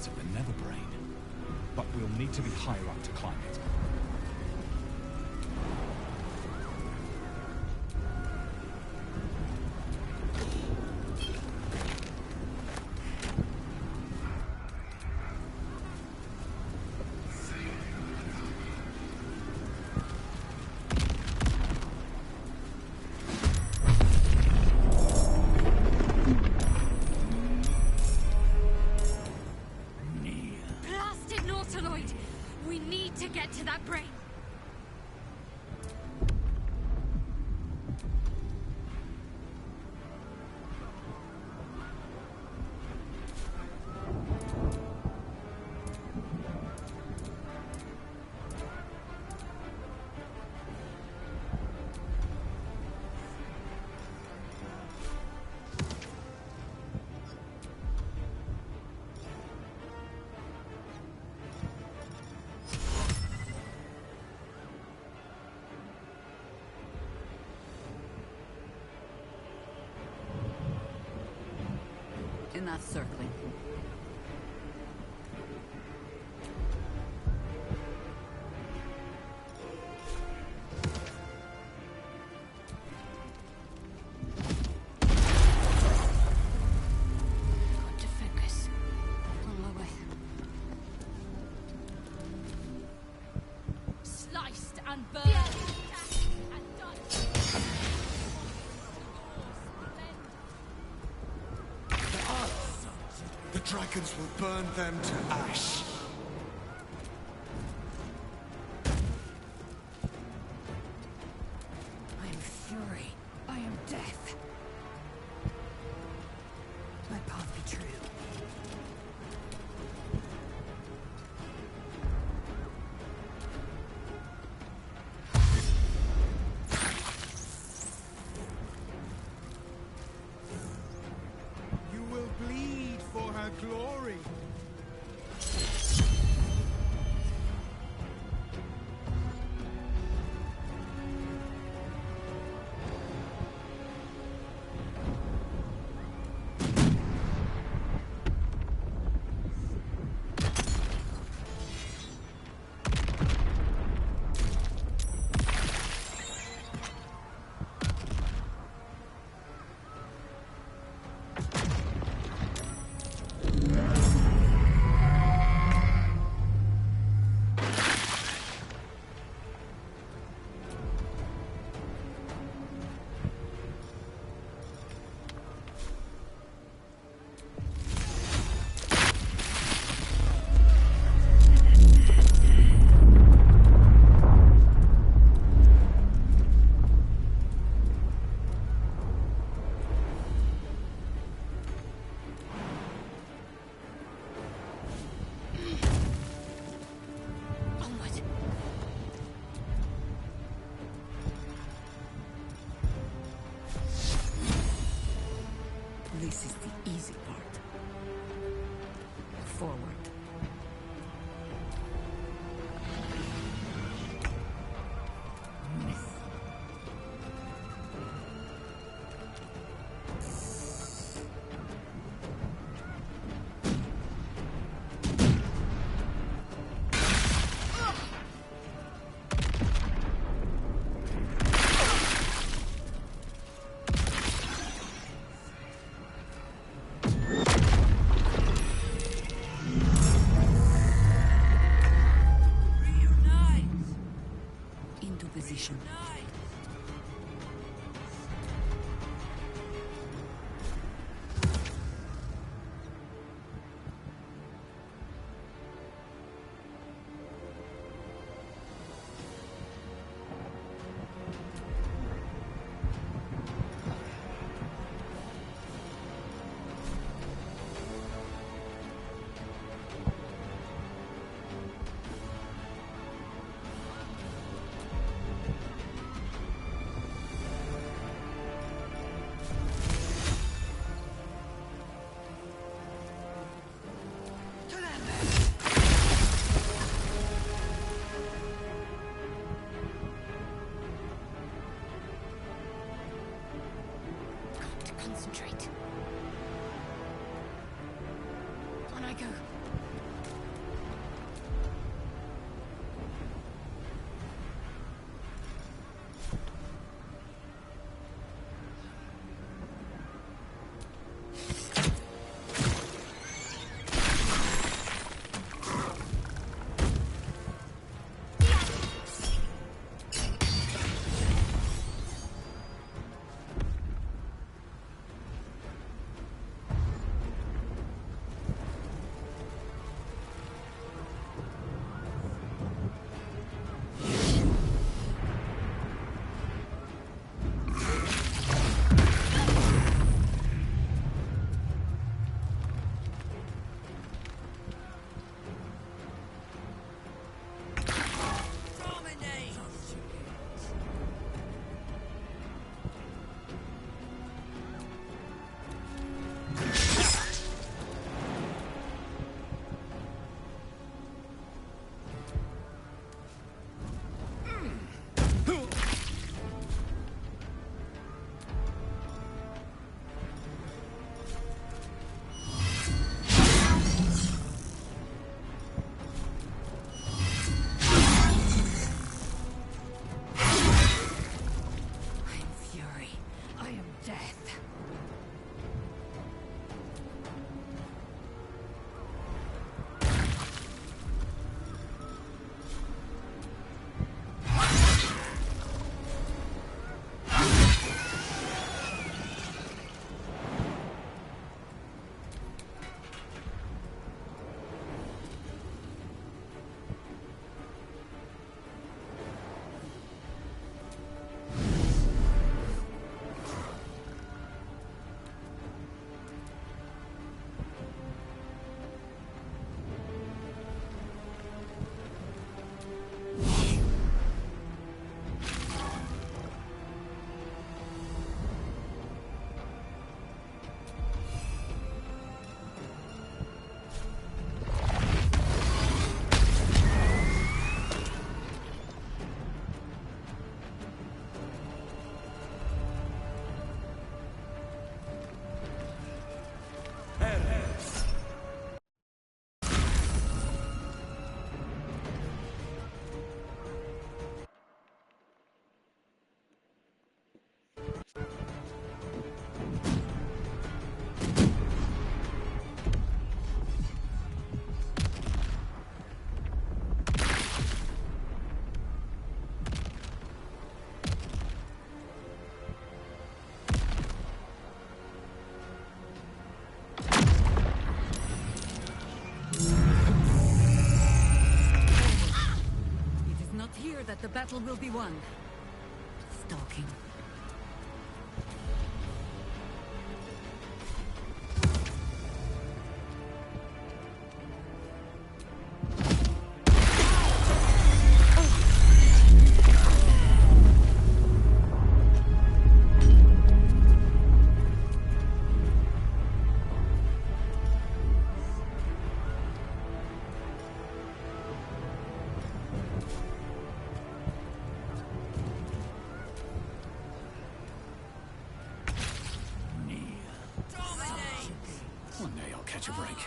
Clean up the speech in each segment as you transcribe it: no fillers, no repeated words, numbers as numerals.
part of the nether brain. But we'll need to be higher up to climb it. We need to get to that brain. Enough circling. Got to focus. On my way. Sliced and burned. And done. The dragons will burn them to ash. I am fury. I am death. My path be true. You will bleed for her glory. This is the easy part. Forward. Into position. Concentrate. On I go. battle will be won. Stalking. Catch a break.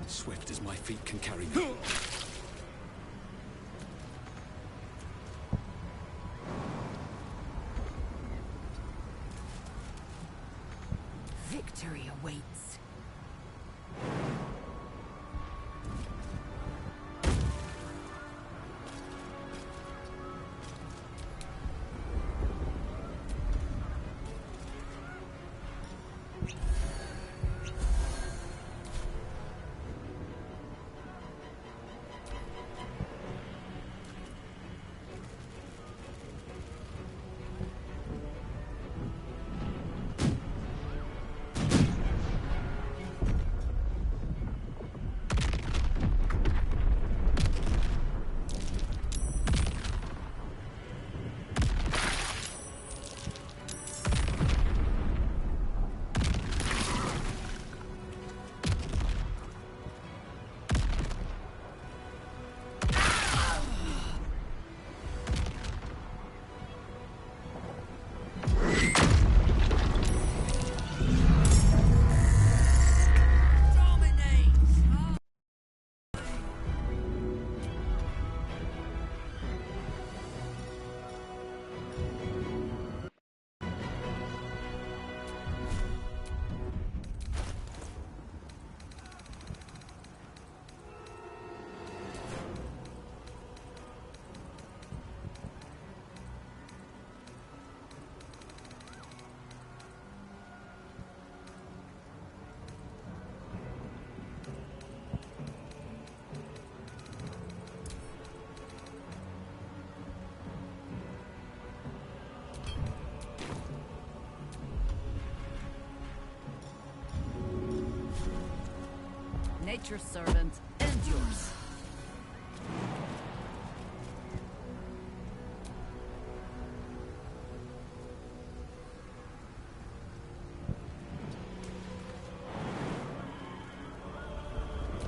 Swift as my feet can carry me. Victory awaits. Nature's servant and yours.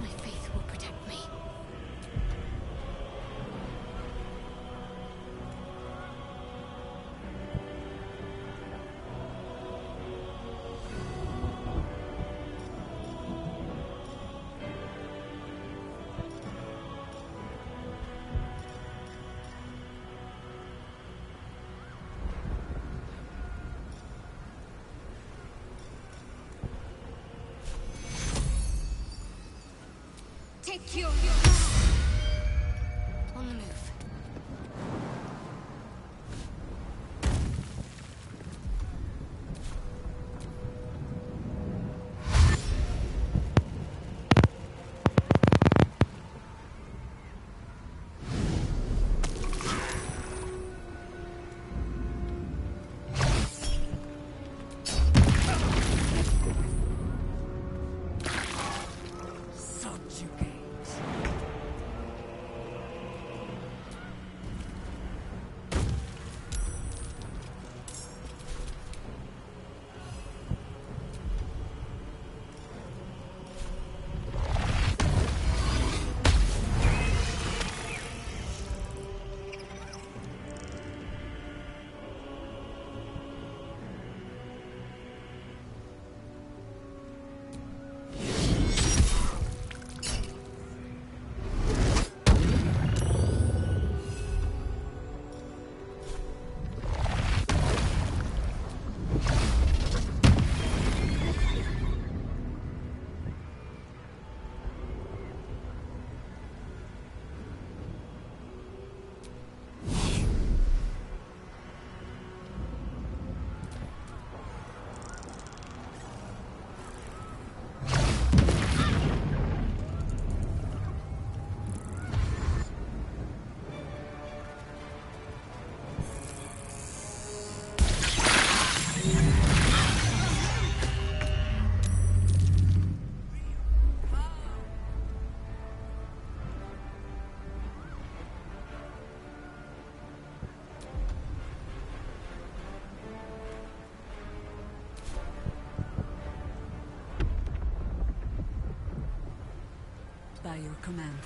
My faith will protect me. Take your on the move. by your command.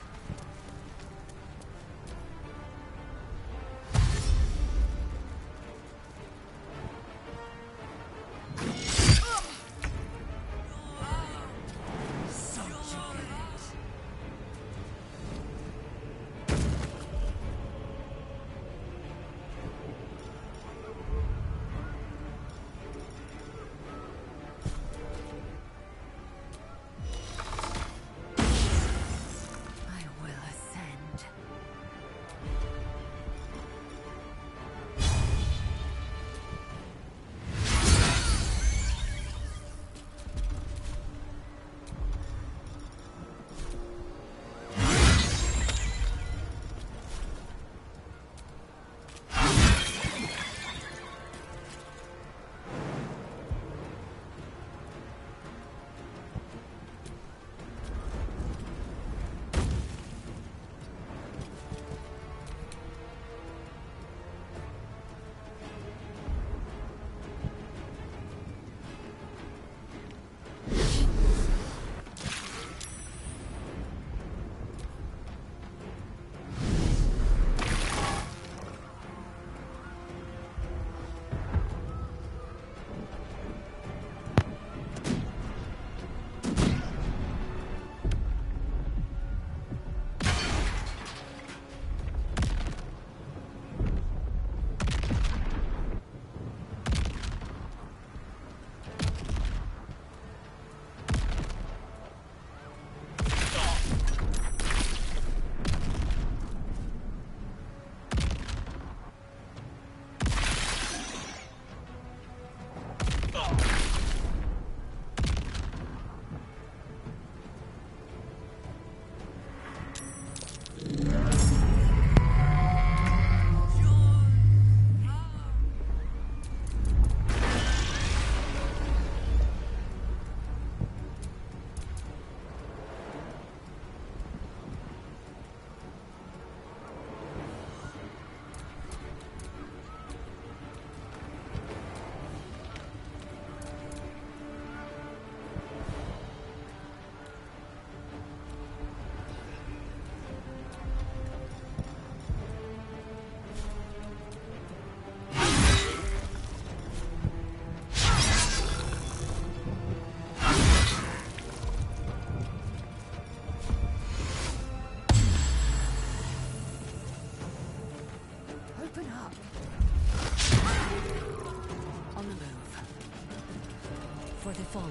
For the fallen.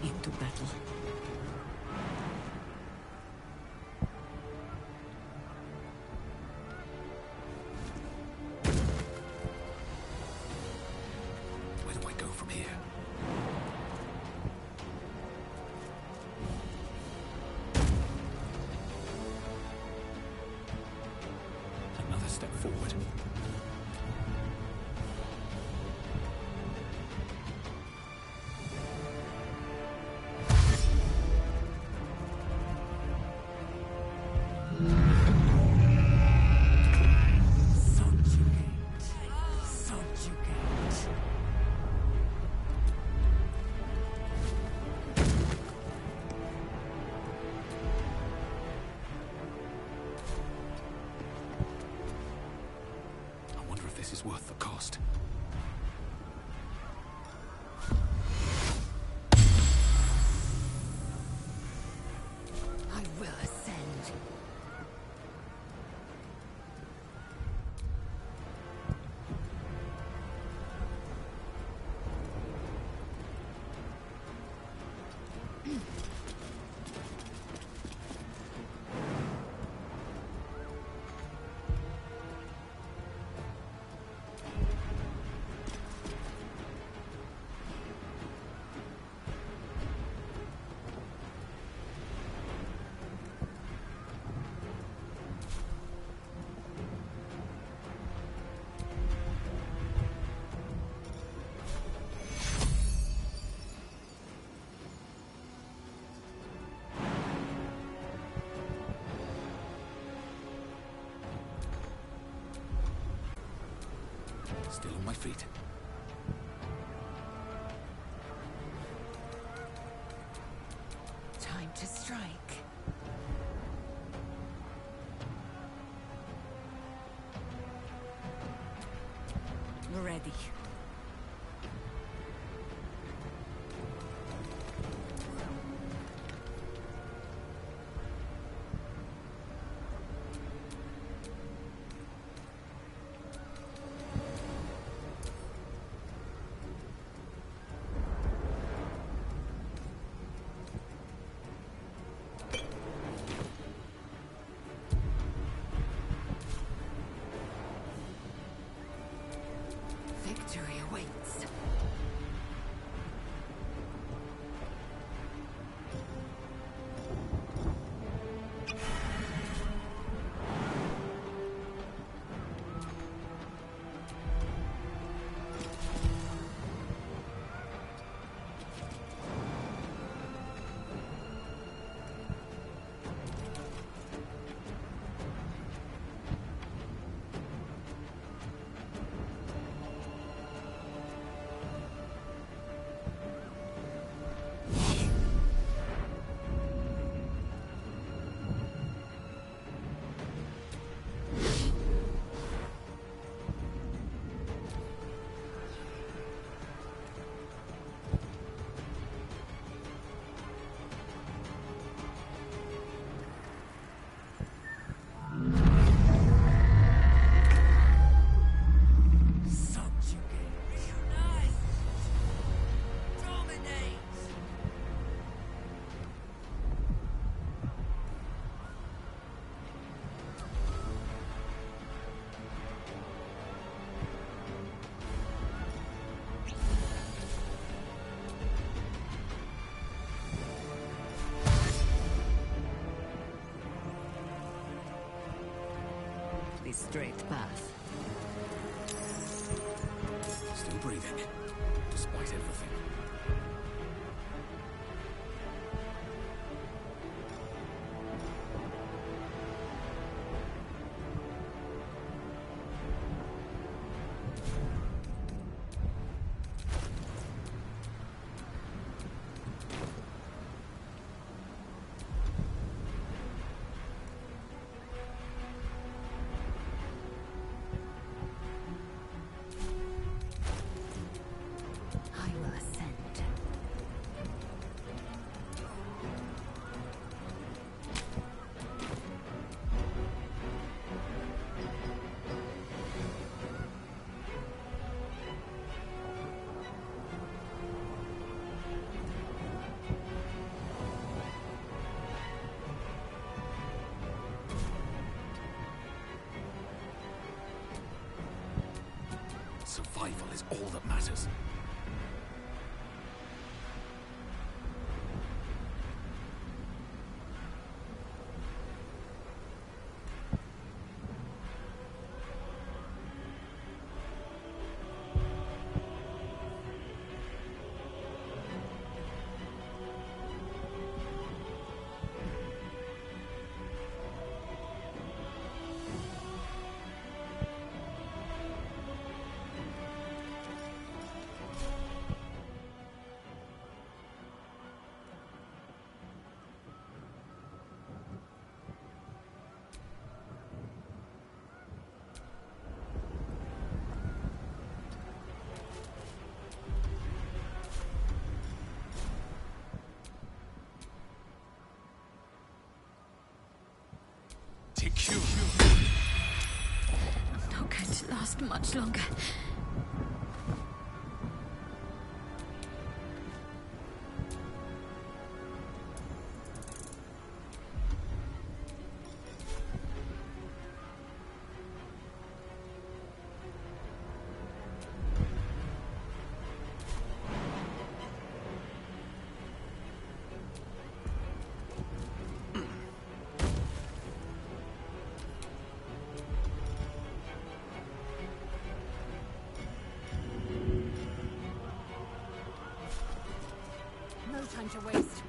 Into battle. Step forward. This is worth the cost. I will ascend. Still on my feet. Time to strike. Ready. Victory awaits. The straight path. Still breathing, despite everything. I will ascend. Survival is all that matters. Take you. I'm not going to last much longer. No time to waste.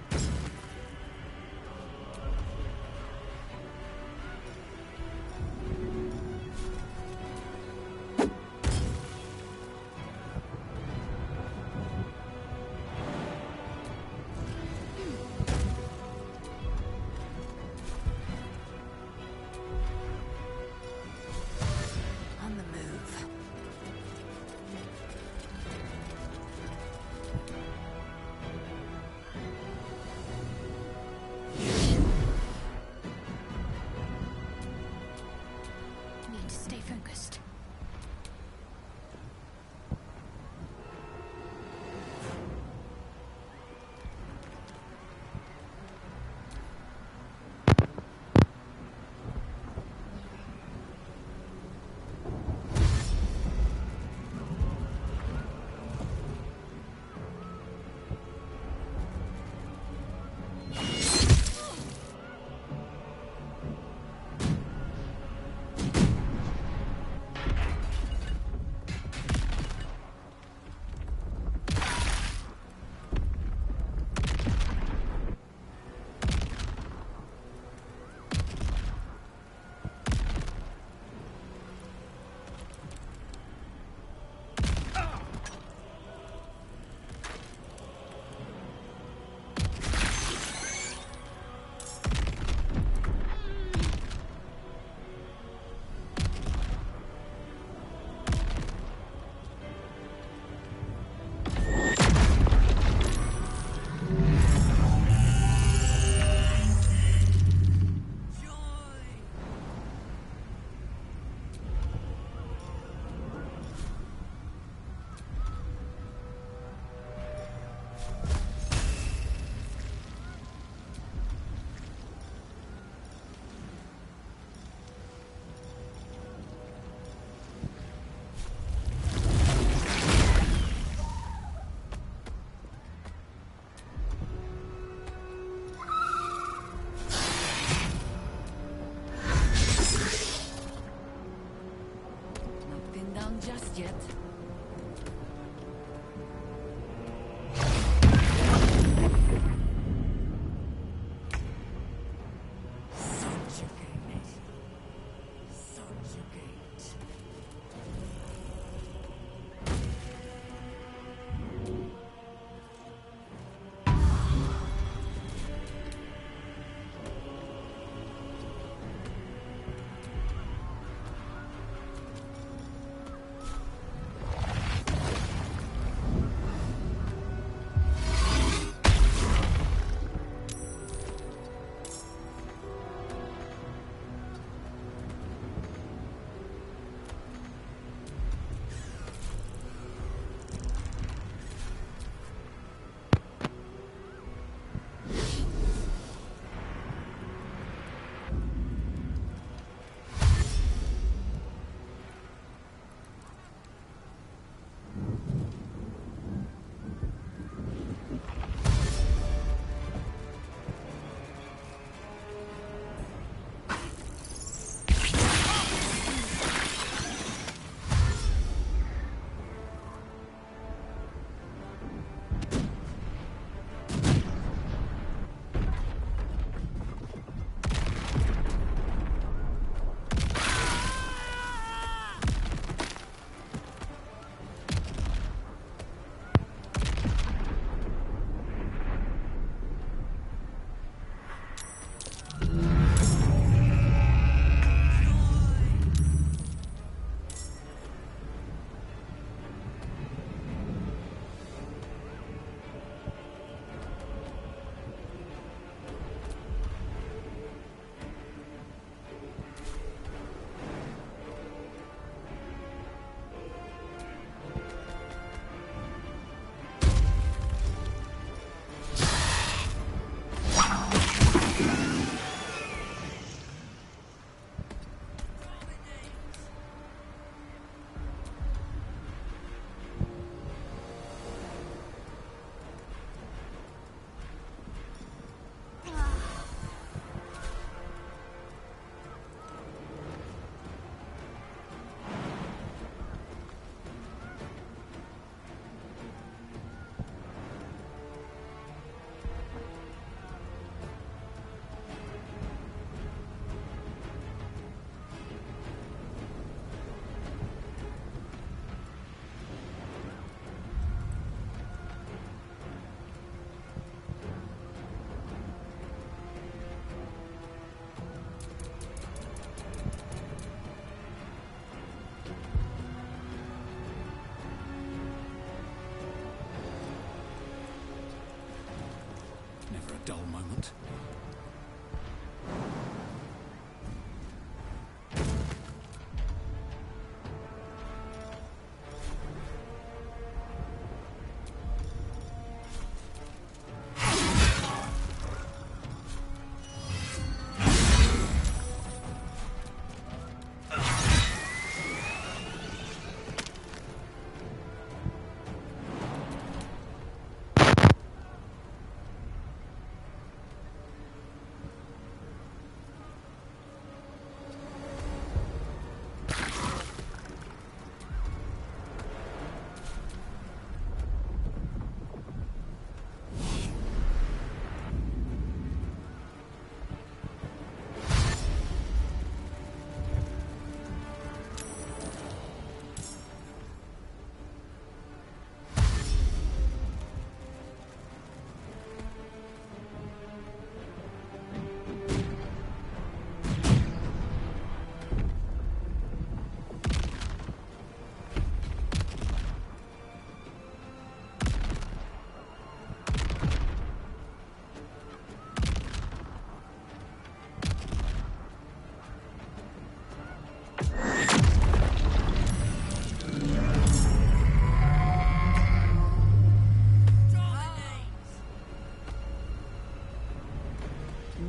dull moment.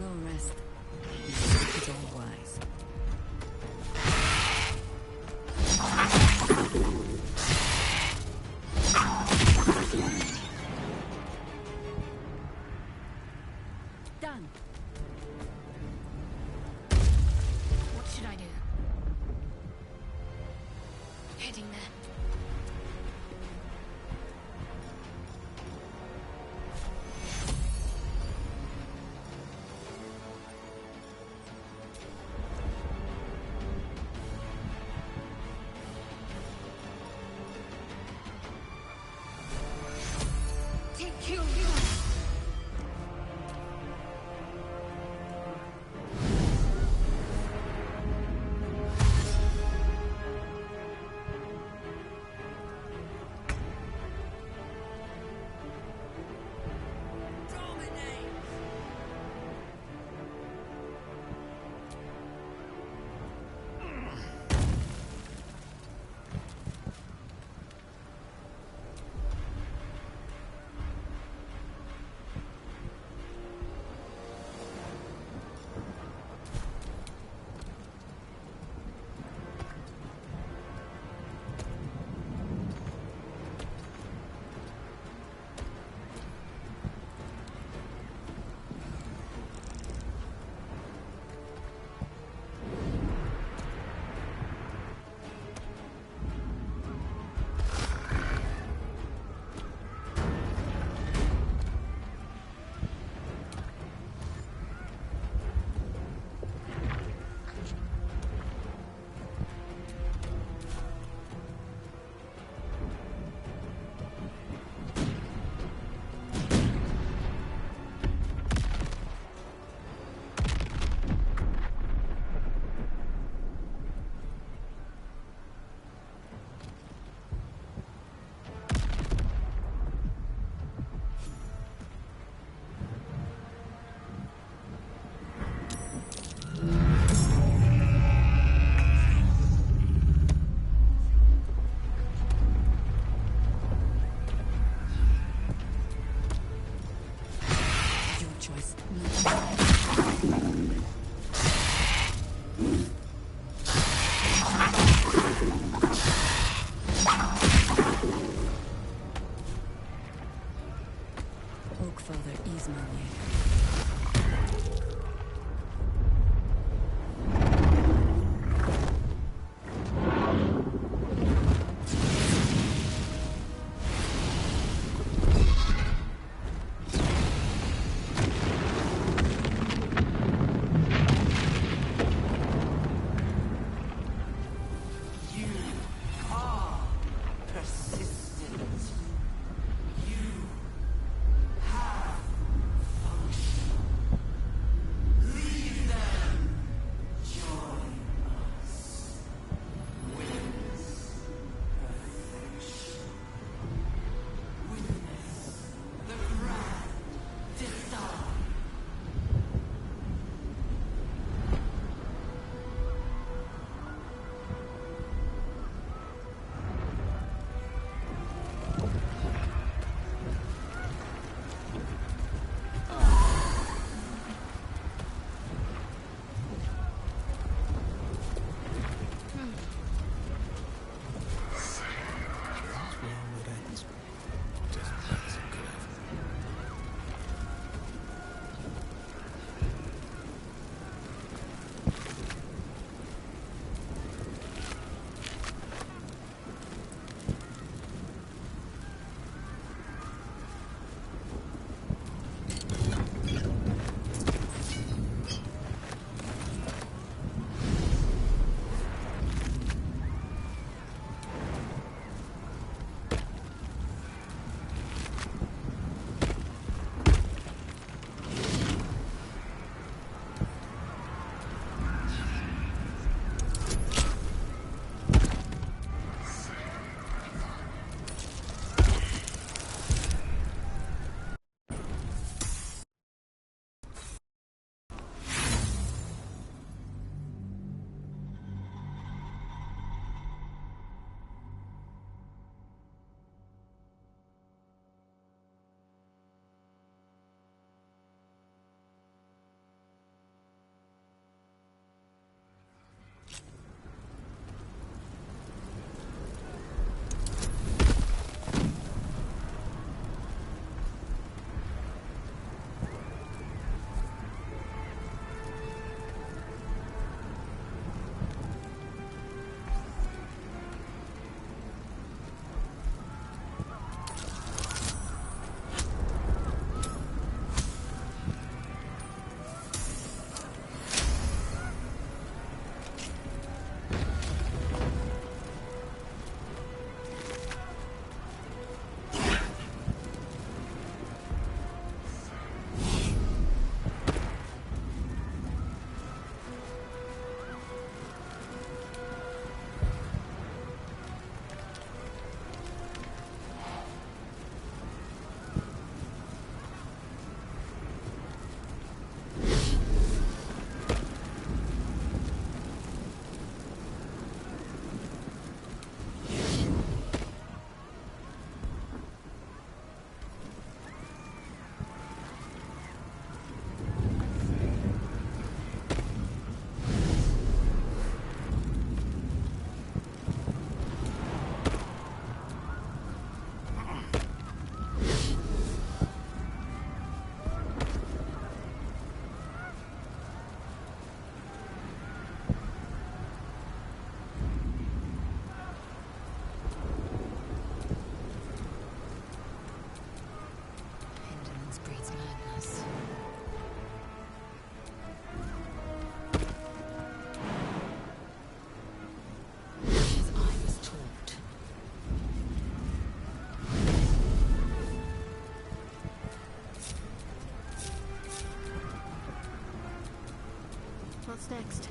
No rest. Is all wise. Done. What should I do? Heading there. Take you. What's next?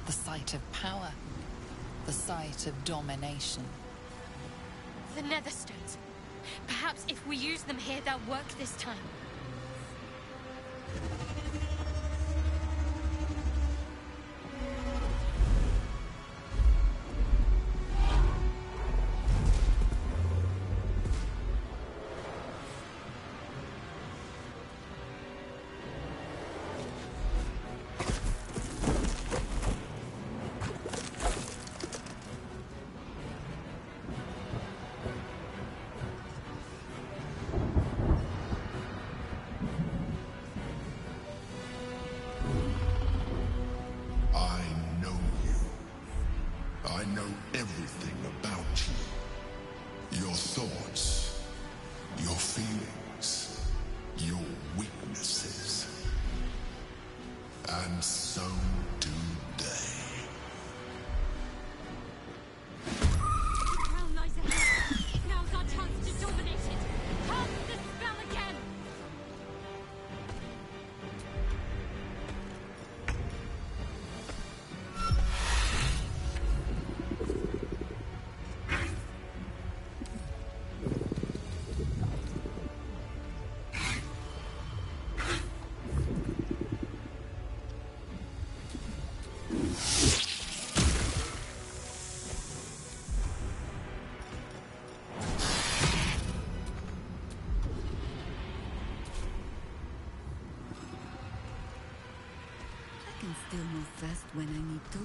The site of power. The site of domination. The Netherstones. Perhaps if we use them here, they'll work this time. I know everything about you. Your thoughts, your feelings, your weaknesses. And so do they. Crown lies ahead. Now's our chance to dominate it. Cast the spell again! I can still move fast when I need to.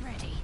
Ready.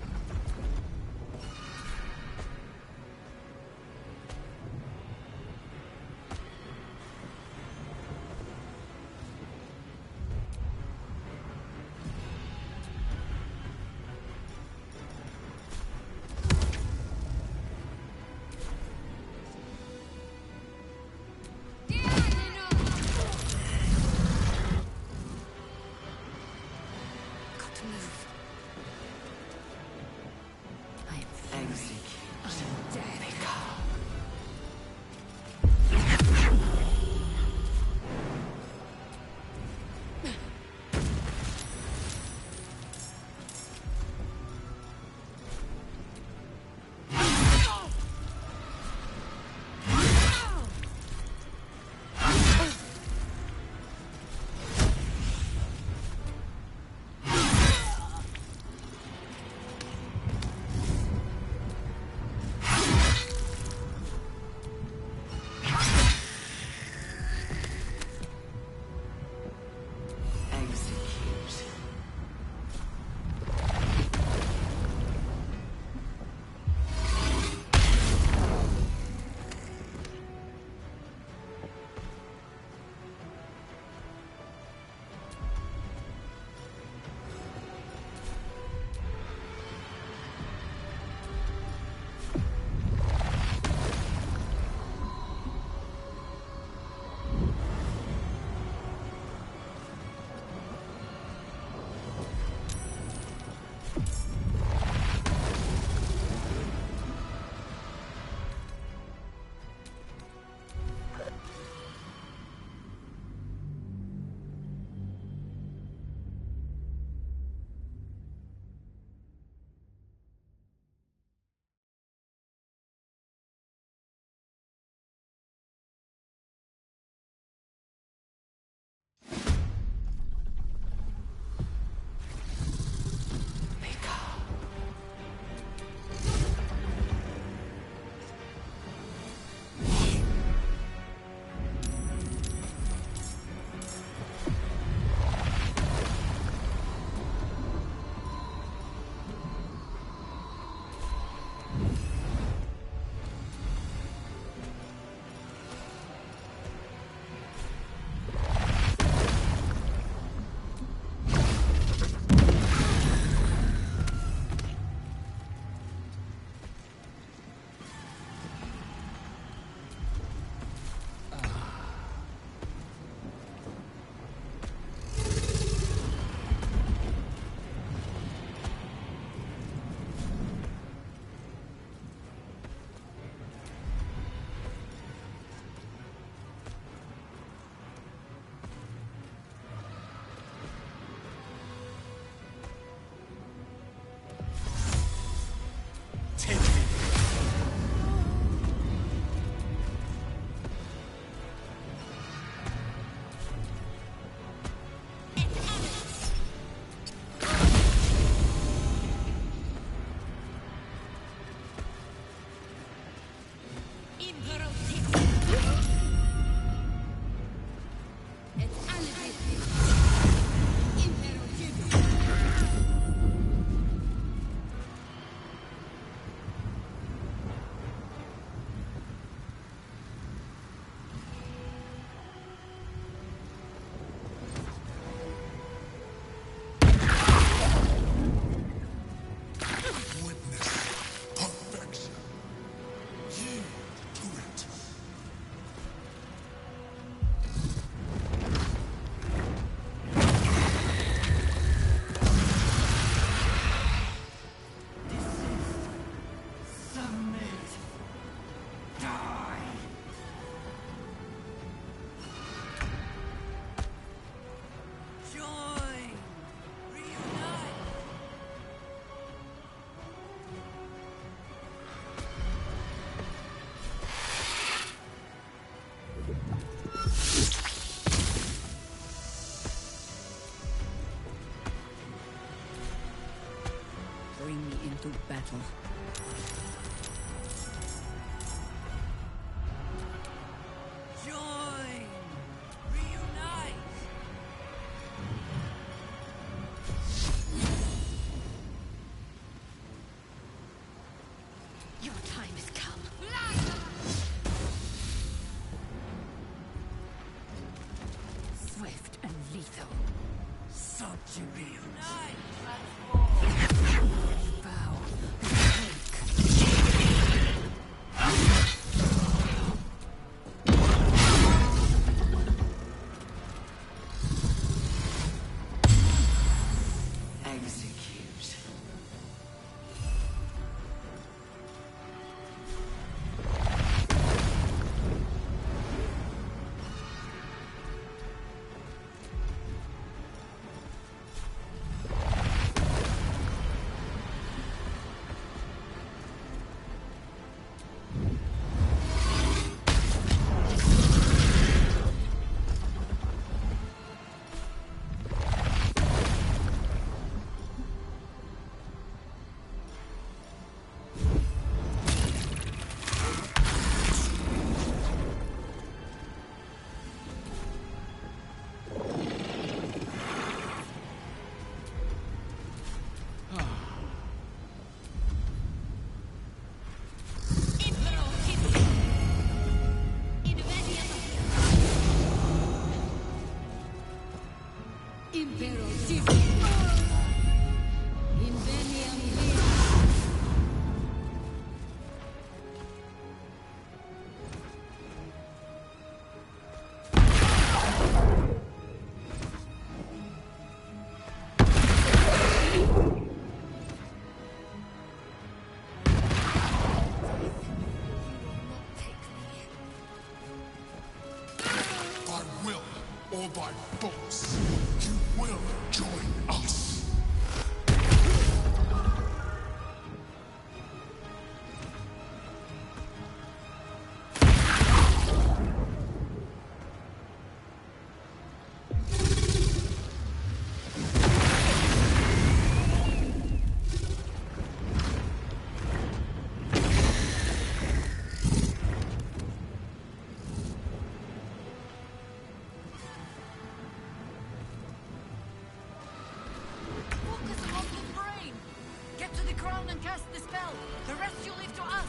Bring me into battle. Join! Reunite! Your time has come. Swift and lethal. Subjugate! Vow. Execute. By will or by force, you will join us. Focus on the brain! Get to the crown and cast the spell! The rest you leave to us!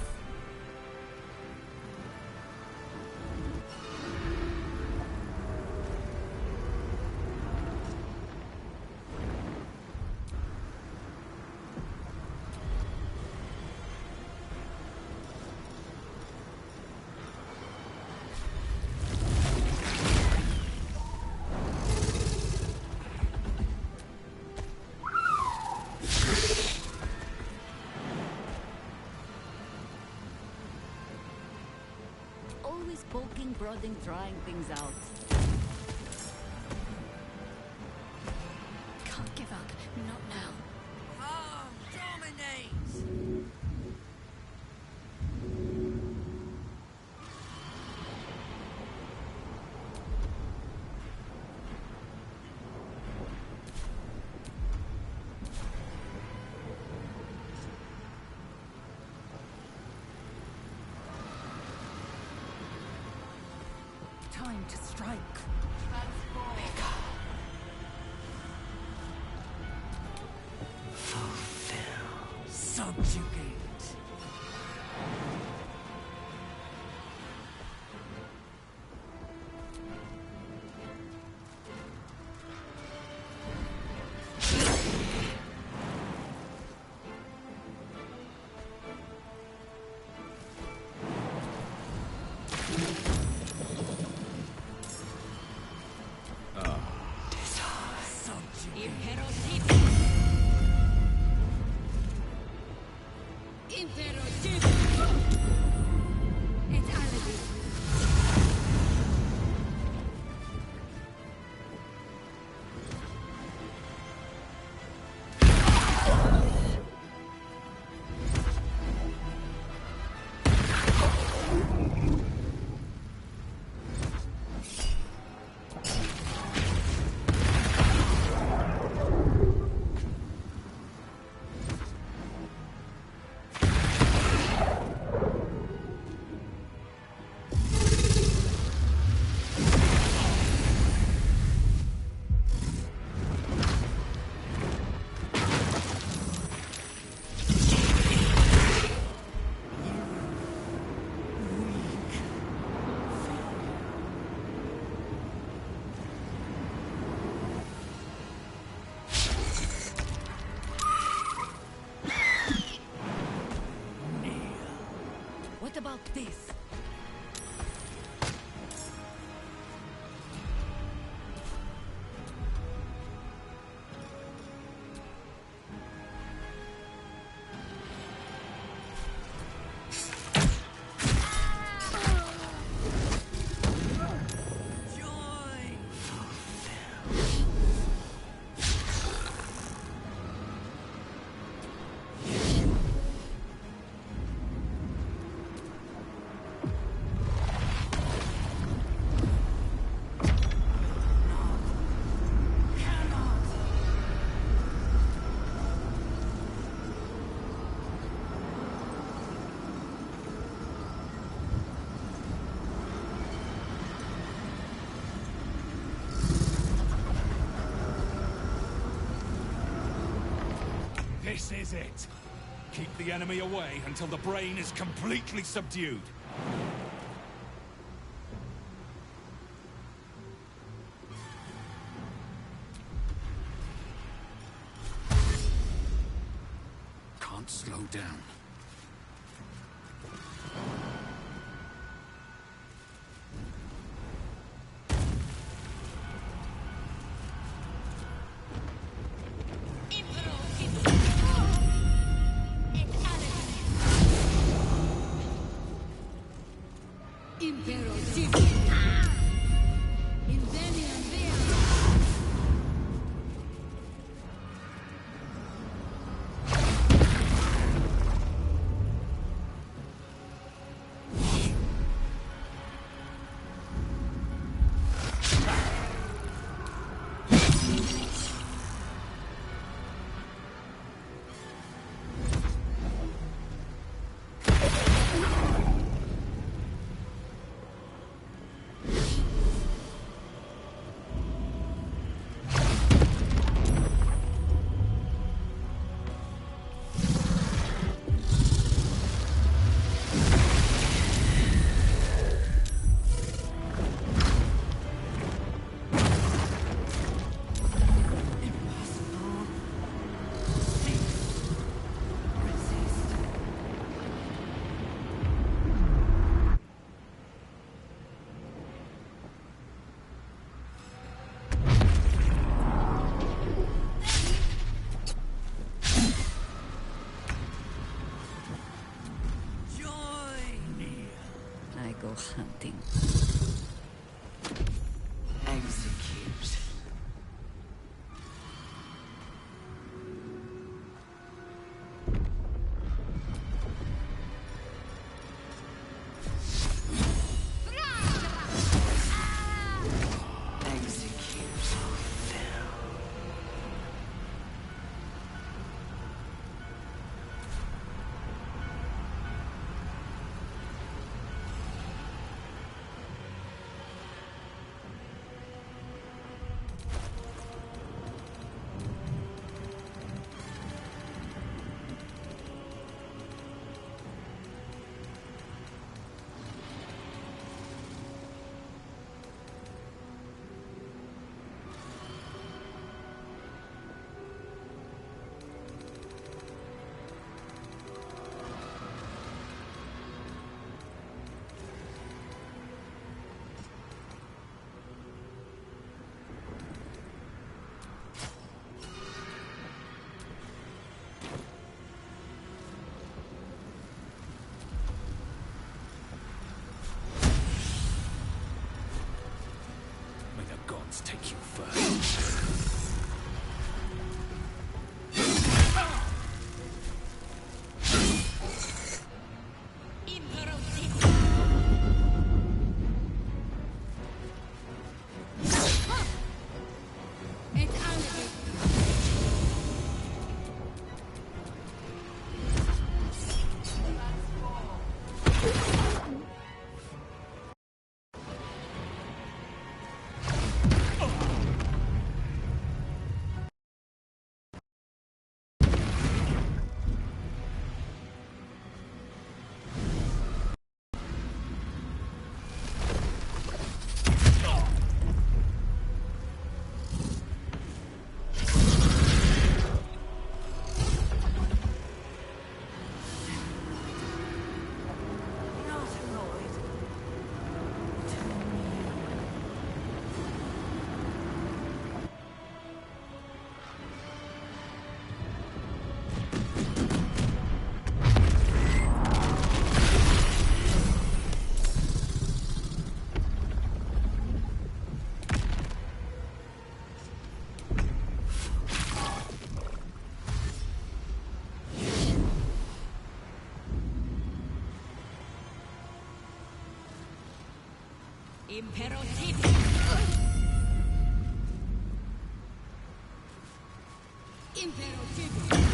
Always poking, prodding, trying things out. Can't give up. Not now. Oh, dominate! Time to strike. Fulfill. Subjugate. about this? This is it. Keep the enemy away until the brain is completely subdued. Can't slow down. Hunting. Execute. Take you first. Imperative. Imperative.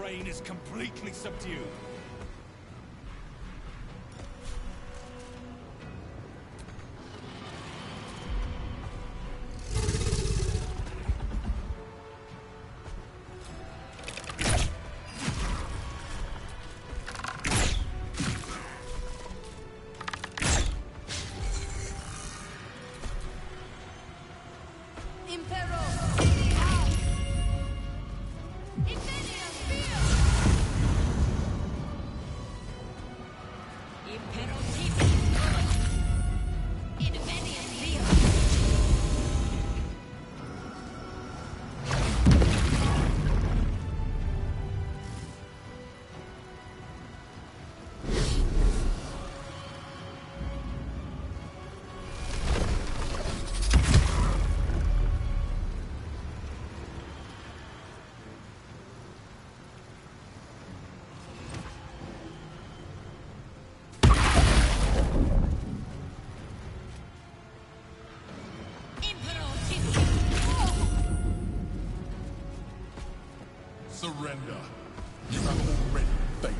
brain is completely subdued. Surrender. You have already failed.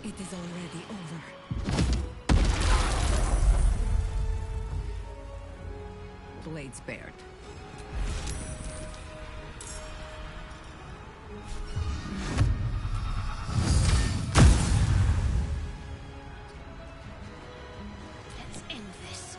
It is already over. Blade spared. Let's end this.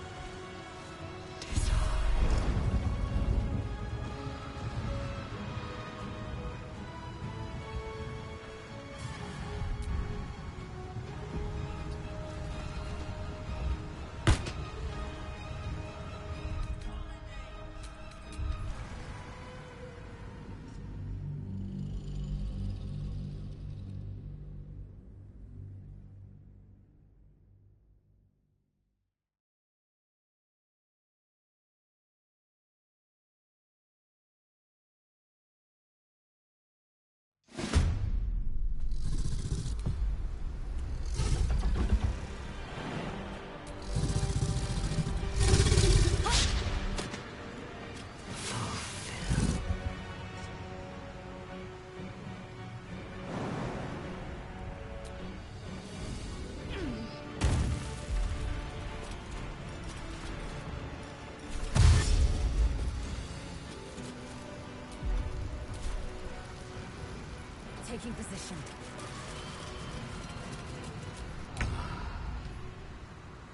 Taking position.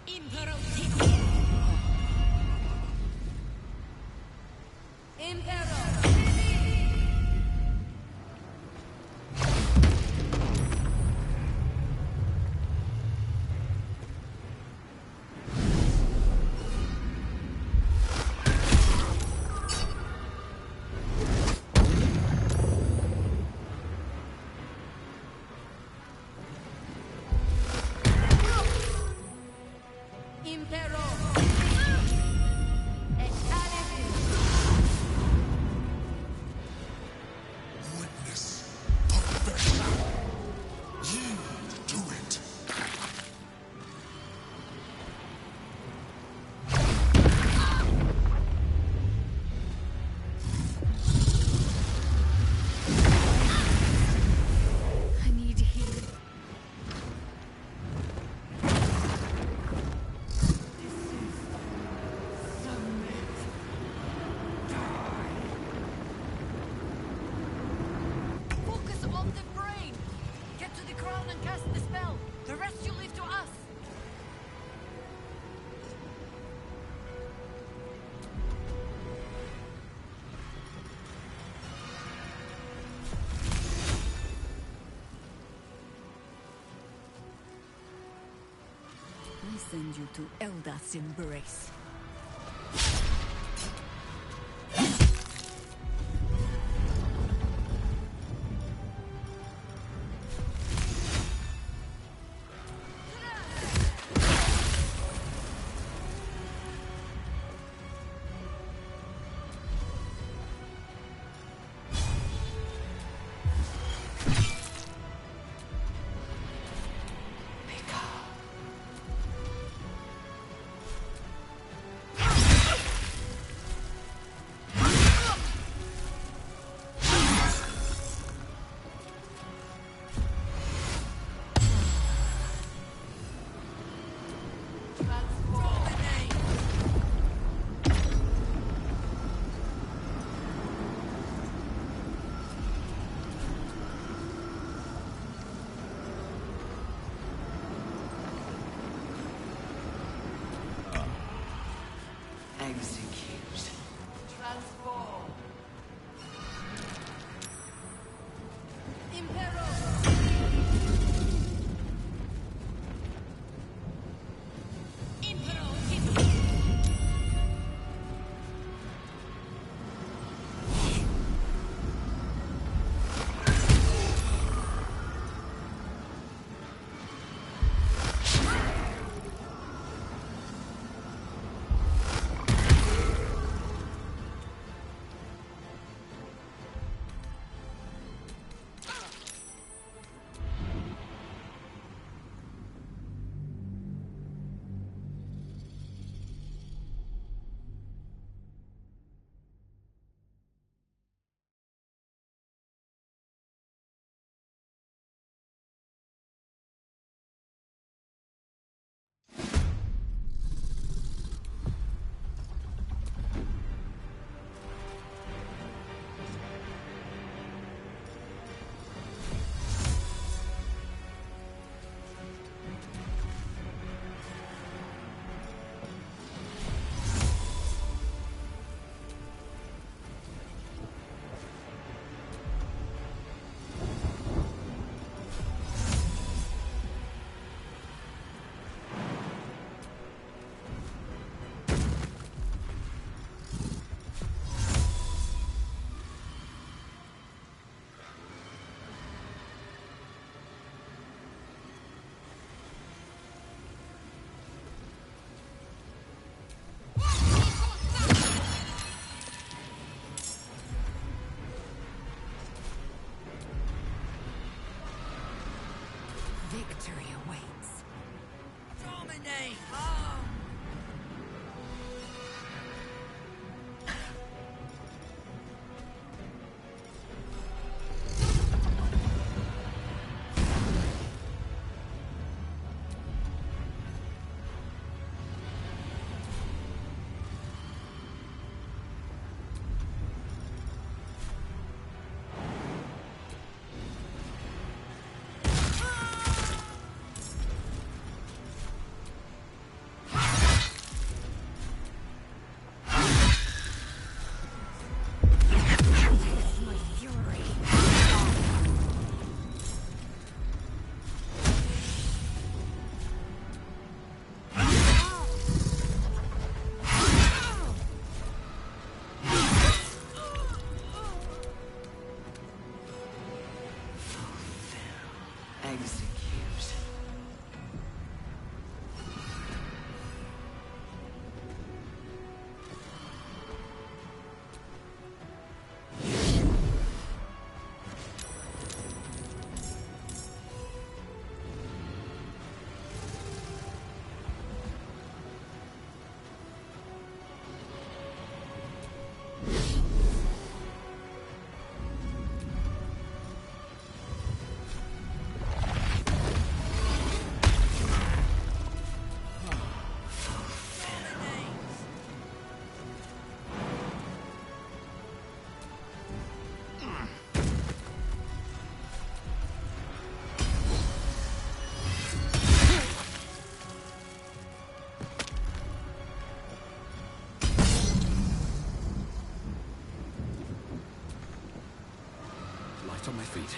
Impero send you to Eldath's embrace. Execute. Transform. Impero. Victory awaits. Dominate! Execute. Light on my feet.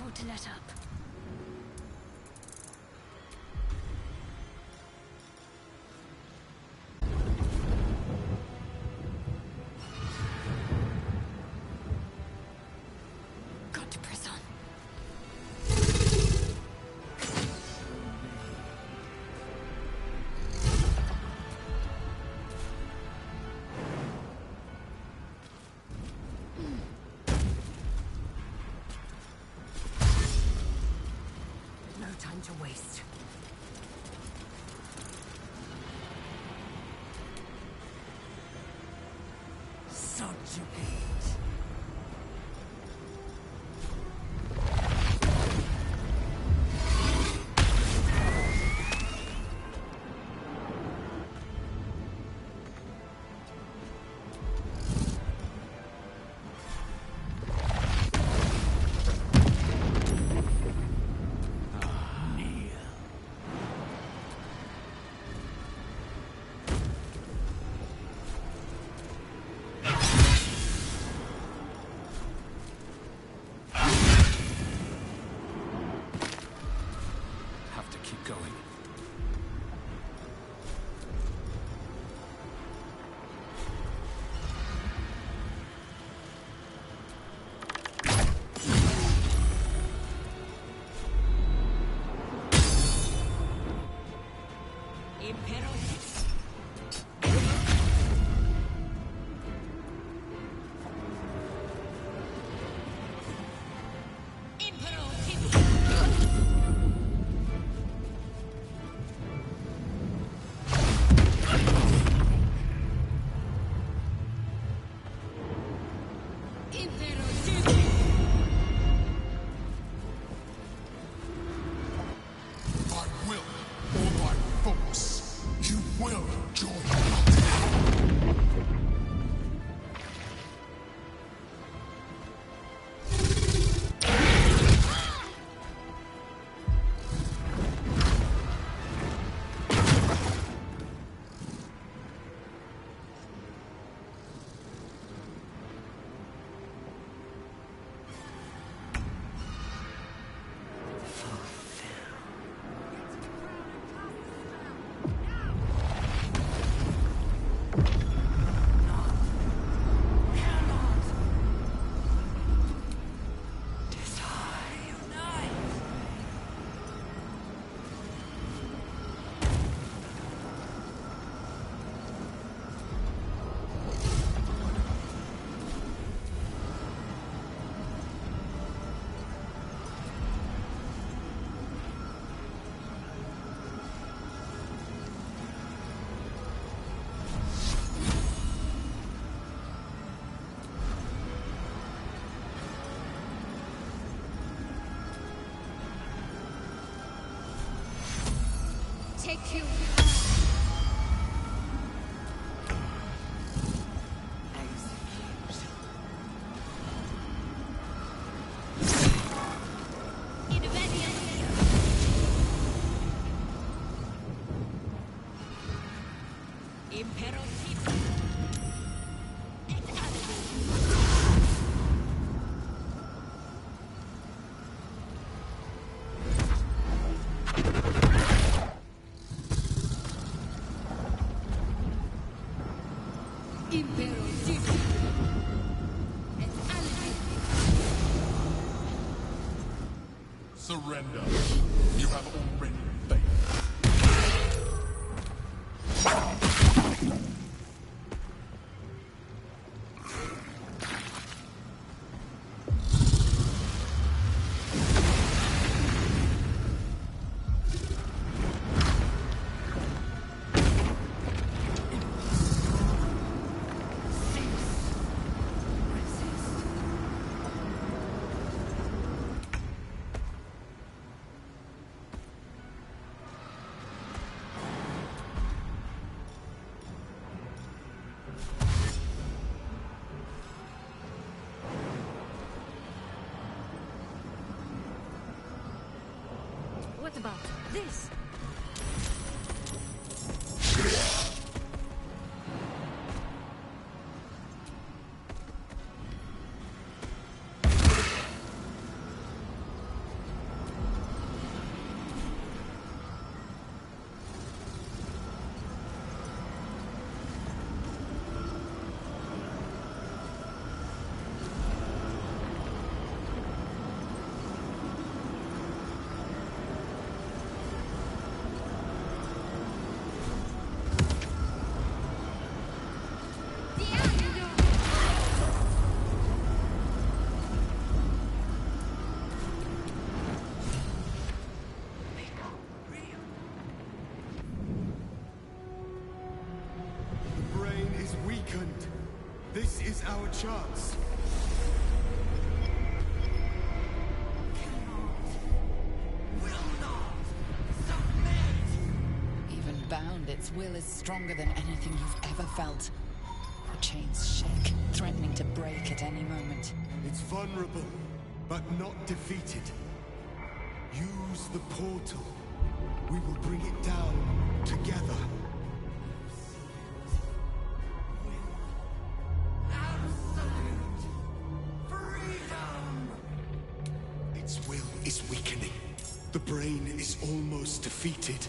afford to let up. Got to press on. No time to waste. Subjugate. Have to keep going. Imperator. By will or by force, you will join us. Take you. In obedience. Imperative. Et Imperative. Et Surrender. You have already failed. What about this? chance. Even bound, its will is stronger than anything you've ever felt. The chains shake, threatening to break at any moment. It's vulnerable, but not defeated. Use the portal. We will bring it down together. Its will is weakening. The brain is almost defeated.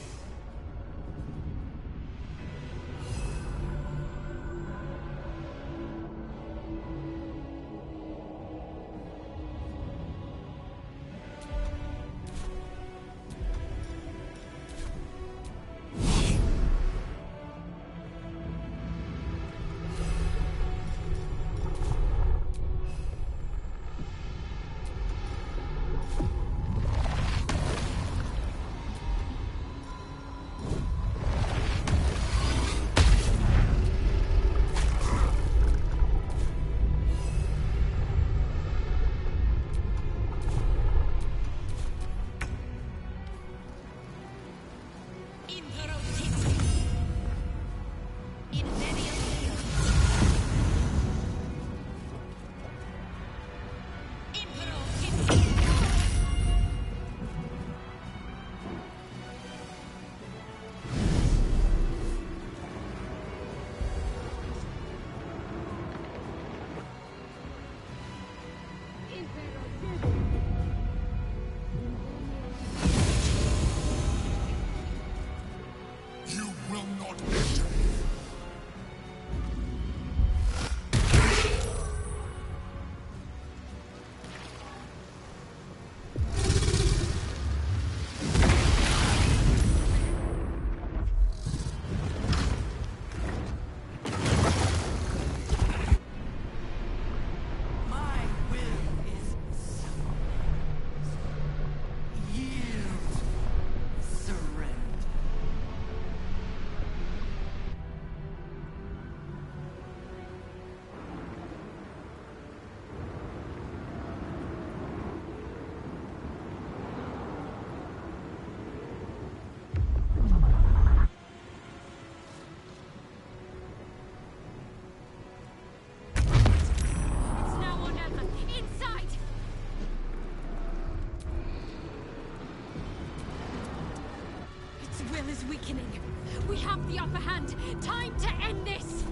You will not enter. My will is yield, surrender. It's now or never. Inside! Its will is weakening. We have the upper hand. Time to end this!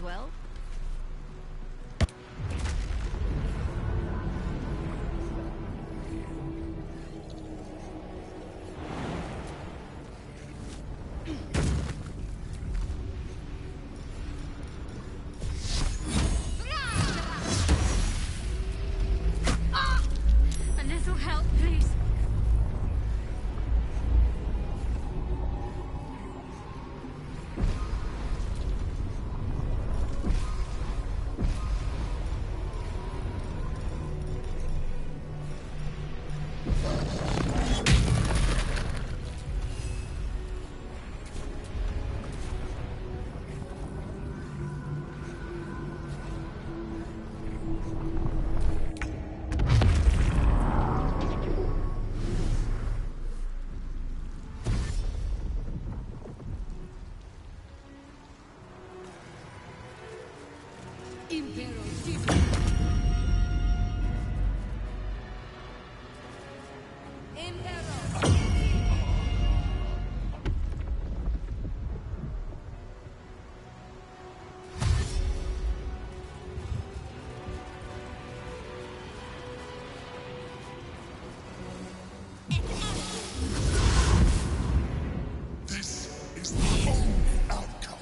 well? A little help, please. This is the only outcome.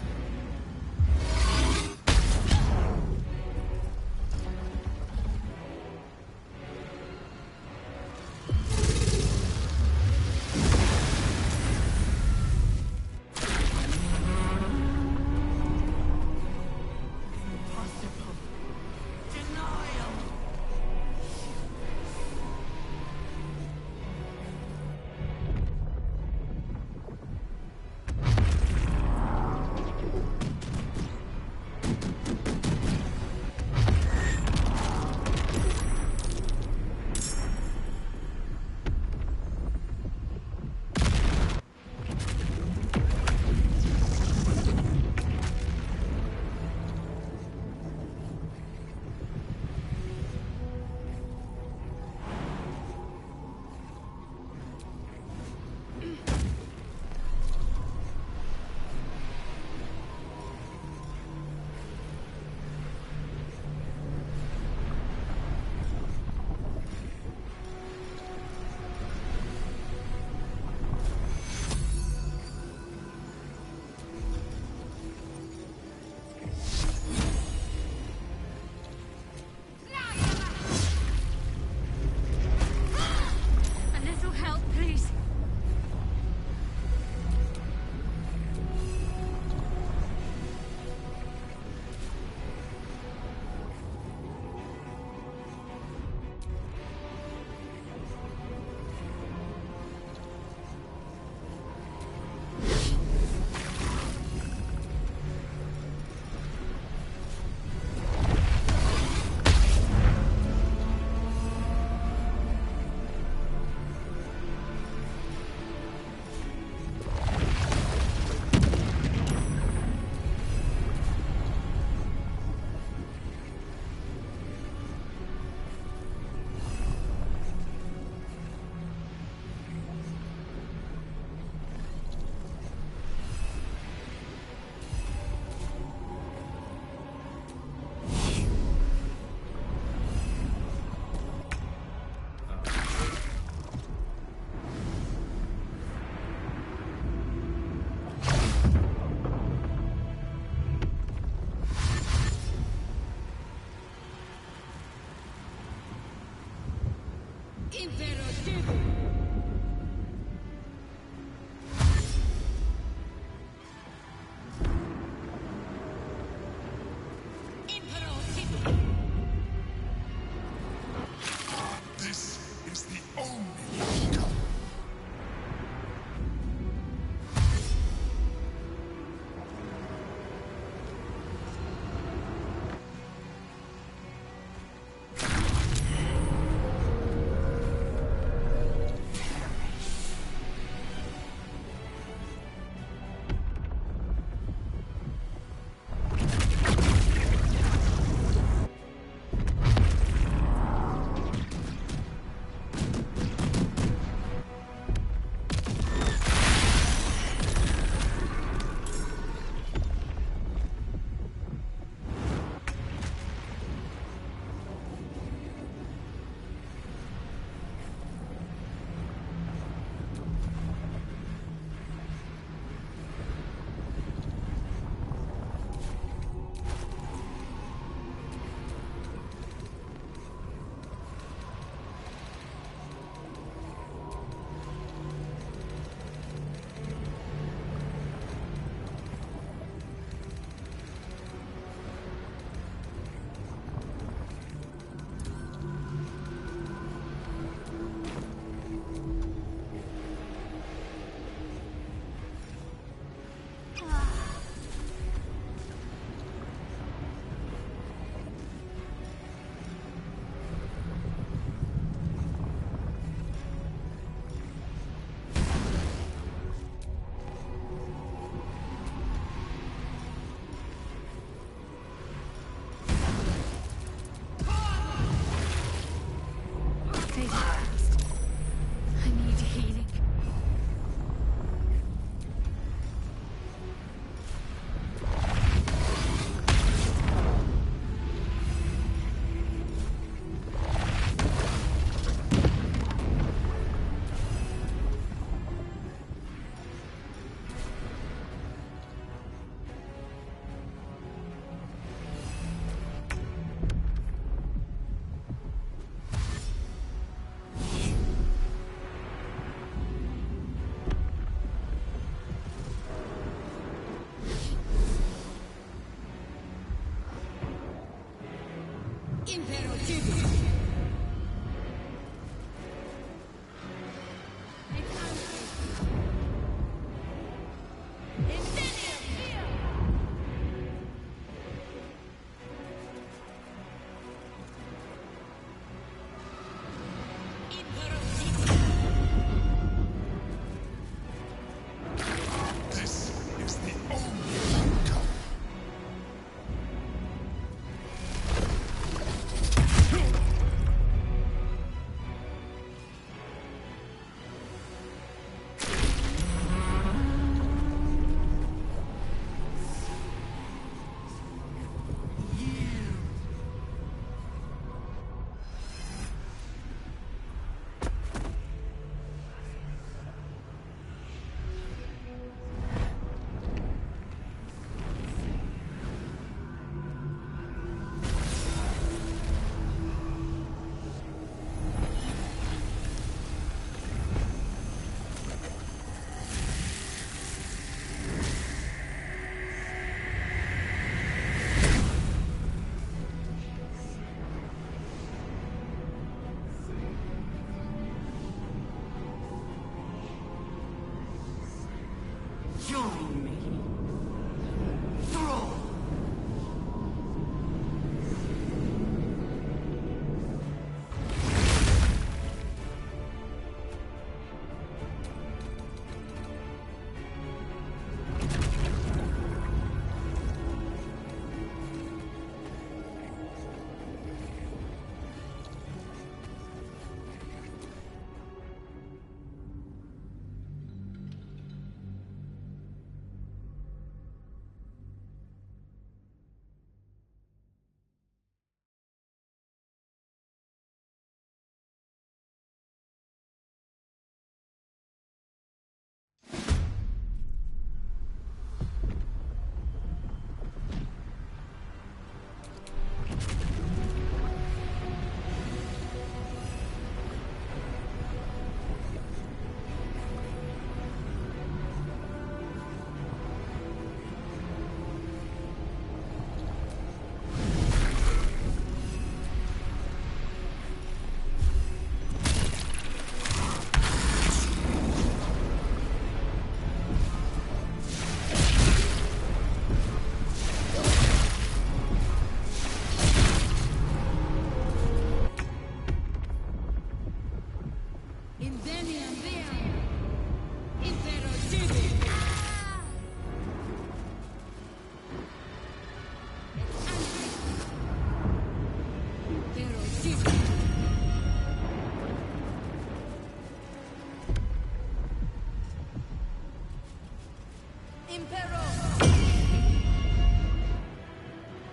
Impero!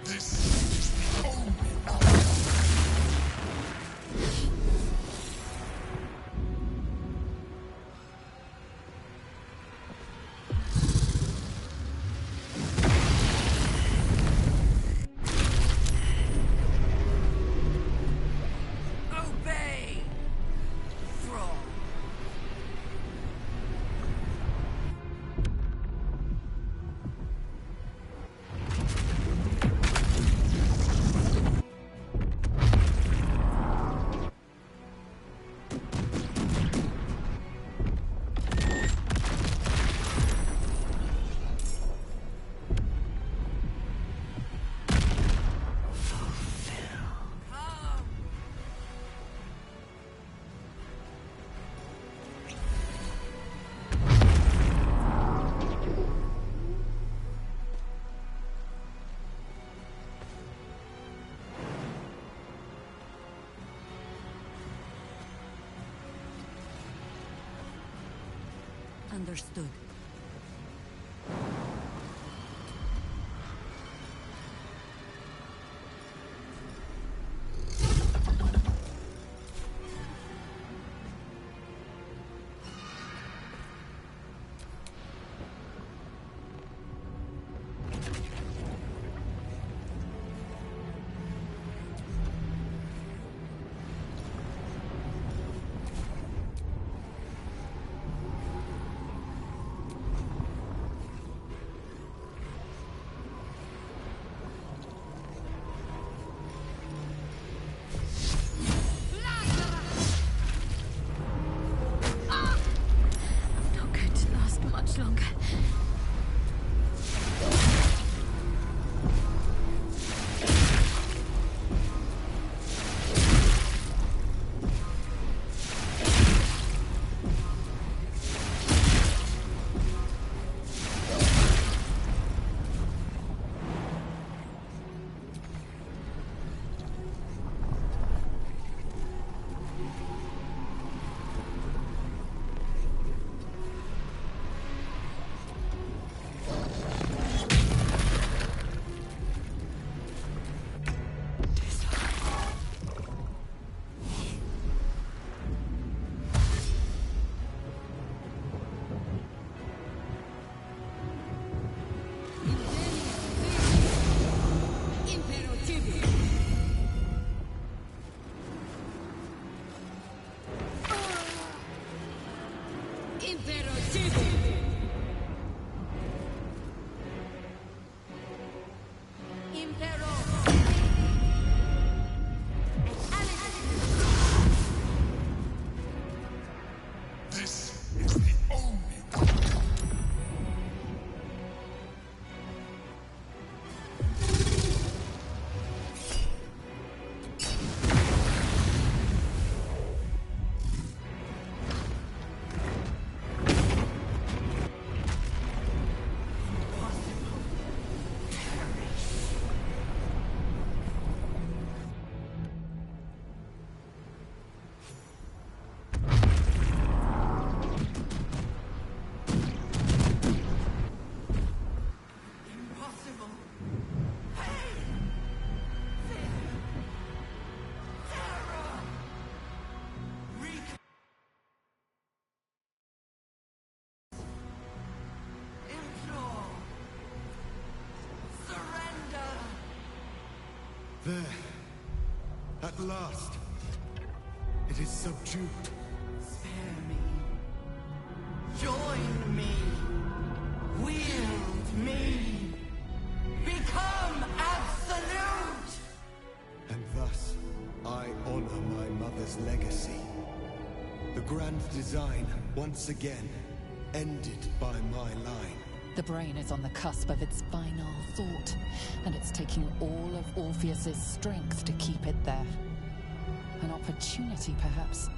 This is the only hour. Obey! Thrall. Come! Understood. Not going to last much longer. This is the only hour. Impossible! Hey! Fear! Terror! Implore! Surrender! There. At last. It is subdued. Spare me. Join me. Wield me. Become absolute! And thus, I honor my mother's legacy. The grand design, once again, ended by my line. The brain is on the cusp of its final thought, and it's taking all of Orpheus's strength to keep it there. An opportunity, perhaps.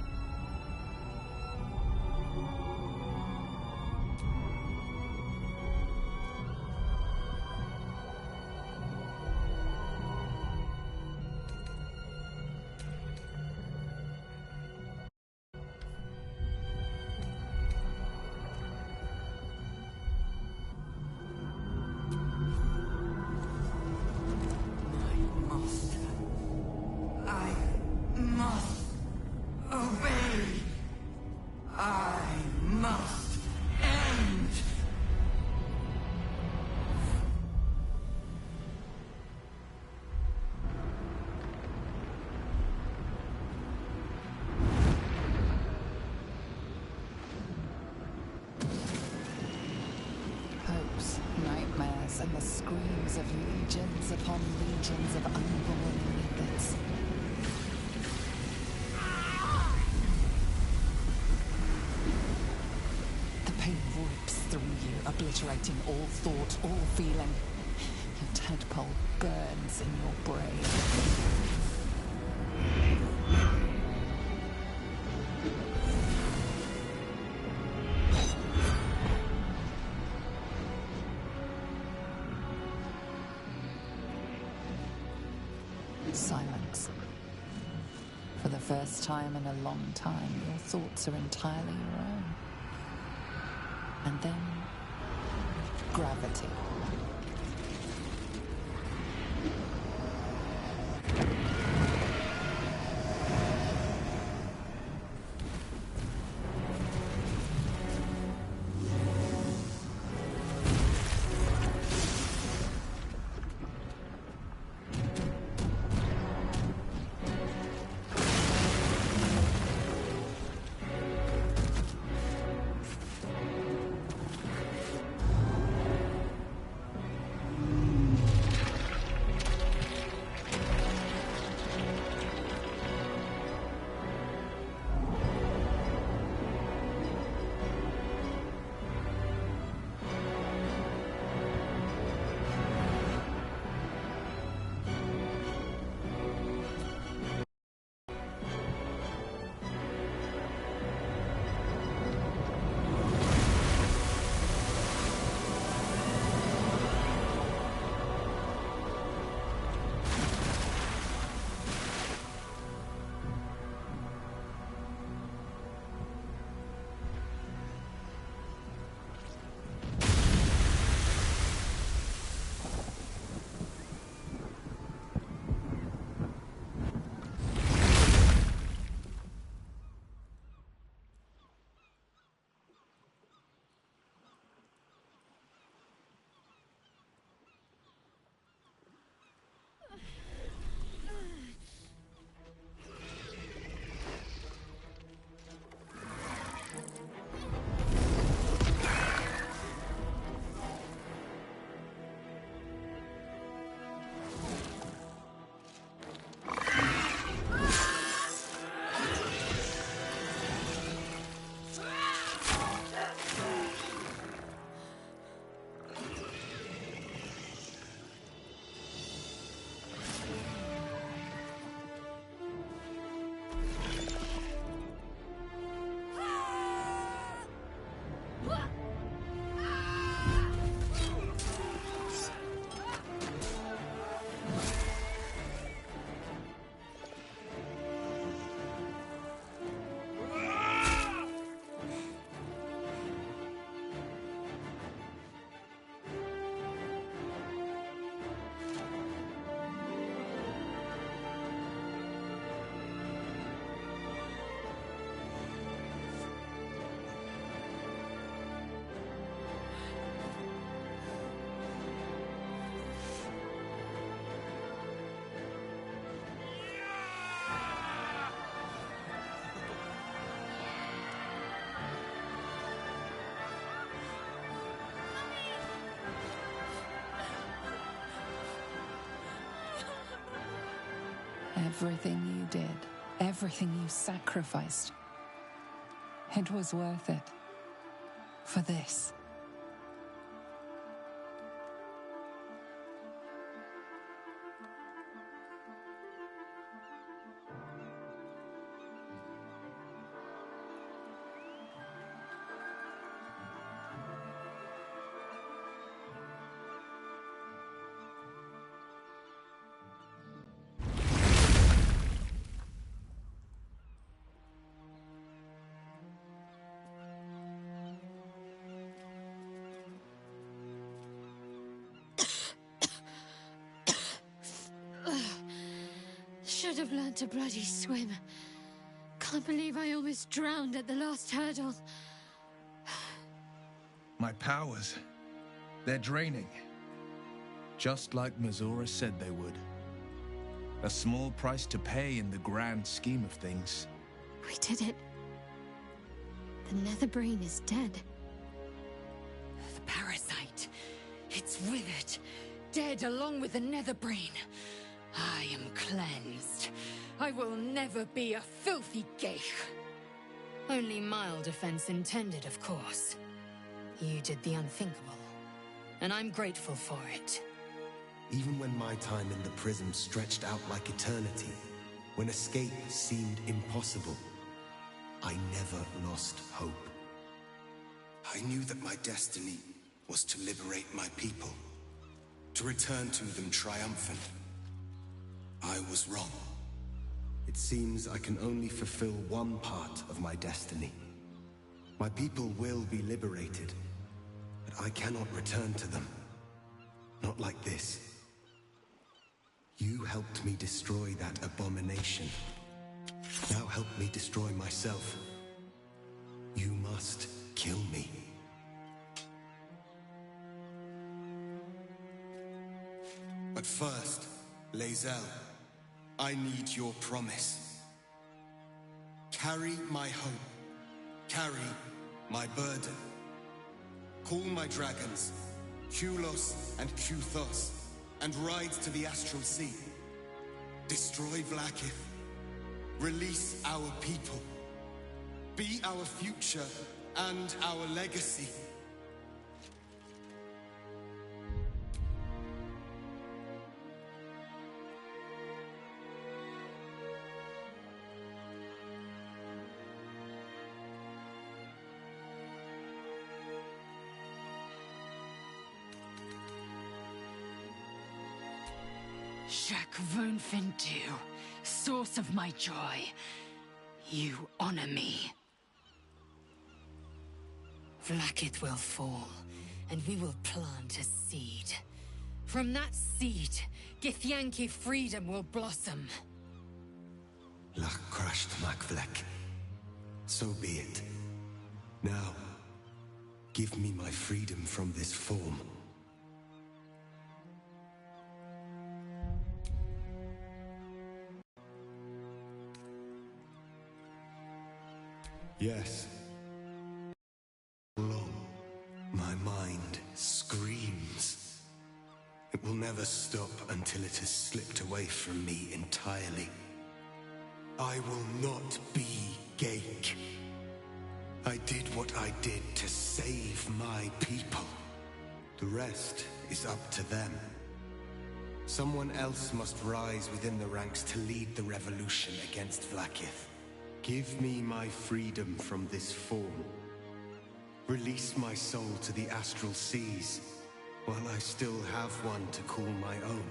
hopes, nightmares, and the screams of legions upon legions of unborn neophytes. The pain rips through you, obliterating all thought, all feeling. Your tadpole burns in your brain. Silence. For the first time in a long time, your thoughts are entirely your own. And then, gravity. Everything you did, everything you sacrificed, it was worth it. For this. Should have learned to bloody swim. Can't believe I almost drowned at the last hurdle. My powers, they're draining. Just like Mazora said they would. A small price to pay in the grand scheme of things. We did it. The Nether Brain is dead. The parasite. It's withered, dead along with the Netherbrain. I am cleansed. I will never be a filthy geich. Only mild offense intended, of course. You did the unthinkable, and I'm grateful for it. Even when my time in the prism stretched out like eternity, when escape seemed impossible, I never lost hope. I knew that my destiny was to liberate my people, to return to them triumphant. I was wrong. It seems I can only fulfill one part of my destiny. My people will be liberated, but I cannot return to them. Not like this. You helped me destroy that abomination. Now help me destroy myself. You must kill me. But first, Lae'zel, I need your promise. Carry my hope. Carry my burden. Call my dragons, Kulos and Kuthos, and ride to the Astral Sea. Destroy Vlaakith. Release our people. Be our future and our legacy. Shak Vonfintu, source of my joy. You honor me. Vlaakith will fall, and we will plant a seed. From that seed, Githyanki freedom will blossom. Lach crashed Makvlek. So be it. Now, give me my freedom from this form. Yes. Long, my mind screams. It will never stop until it has slipped away from me entirely. I will not be Geik. I did what I did to save my people. The rest is up to them. Someone else must rise within the ranks to lead the revolution against Vlaakith. Give me my freedom from this form. Release my soul to the astral seas, while I still have one to call my own.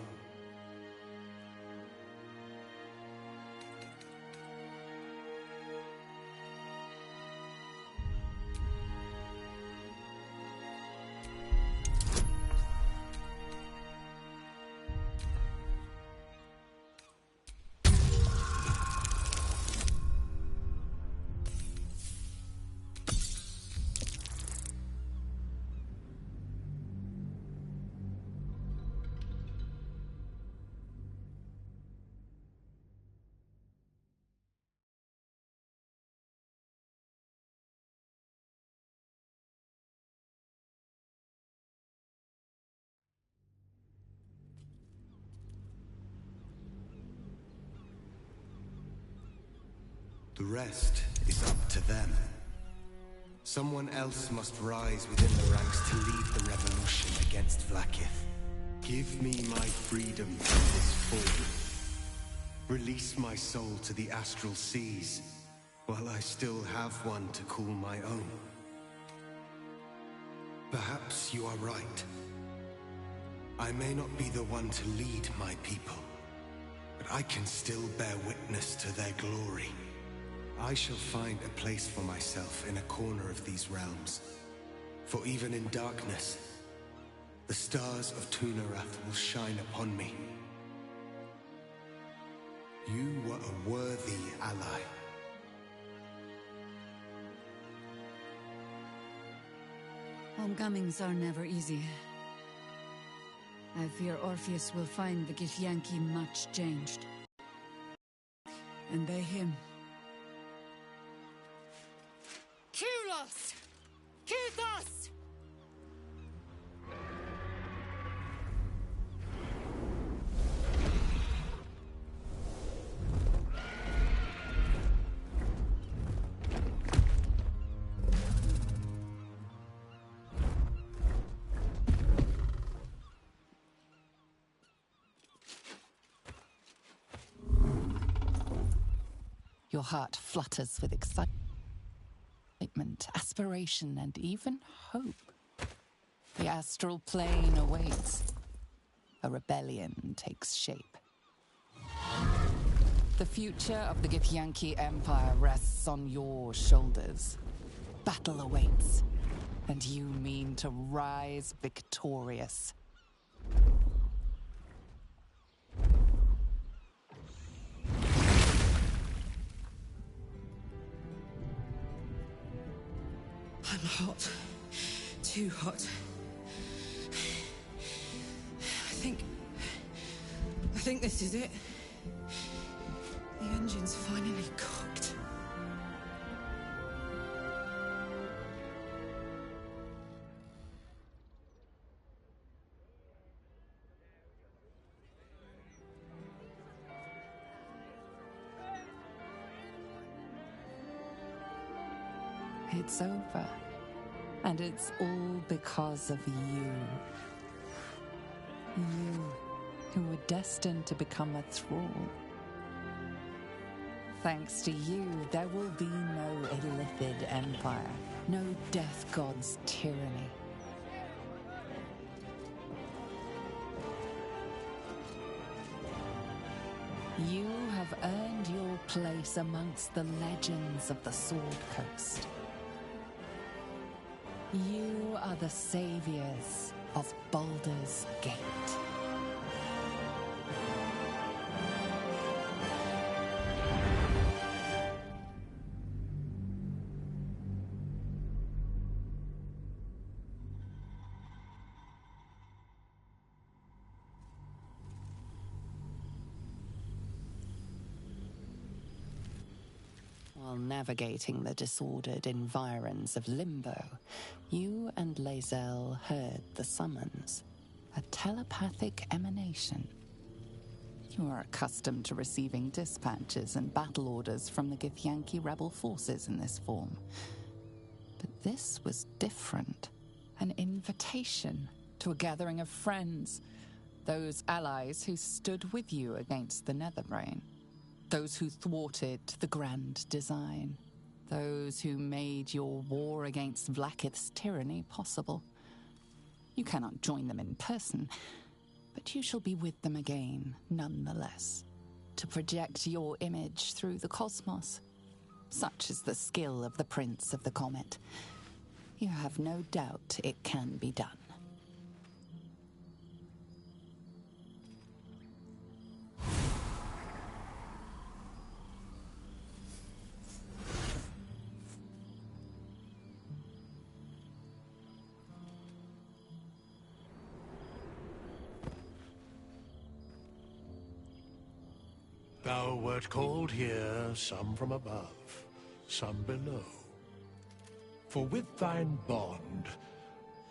The rest is up to them. Someone else must rise within the ranks to lead the revolution against Vlaakith. Give me my freedom from this form. Release my soul to the astral seas, while I still have one to call my own. Perhaps you are right. I may not be the one to lead my people, but I can still bear witness to their glory. I shall find a place for myself in a corner of these realms. For even in darkness, the stars of Tunarath will shine upon me. You were a worthy ally. Homecomings are never easy. I fear Orpheus will find the Githyanki much changed. And they him. Kulos! Kuthos! Your heart flutters with excitement, aspiration, and even hope. The astral plane awaits. A rebellion takes shape. The future of the Githyanki Empire rests on your shoulders. Battle awaits, and you mean to rise victorious. I'm hot. Too hot. I think this is it. The engine's finally cooked. It's over. And it's all because of you. You, who were destined to become a thrall. Thanks to you, there will be no Illithid Empire, no Death God's tyranny. You have earned your place amongst the legends of the Sword Coast. You are the saviors of Baldur's Gate. While navigating the disordered environs of Limbo, you and Lae'zel heard the summons, a telepathic emanation. You are accustomed to receiving dispatches and battle orders from the Githyanki rebel forces in this form. But this was different, an invitation to a gathering of friends, those allies who stood with you against the Netherbrain. Those who thwarted the grand design. Those who made your war against Vlaakith's tyranny possible. You cannot join them in person, but you shall be with them again, nonetheless, to project your image through the cosmos. Such is the skill of the Prince of the Comet. You have no doubt it can be done. Thou wert called here, some from above, some below. For with thine bond,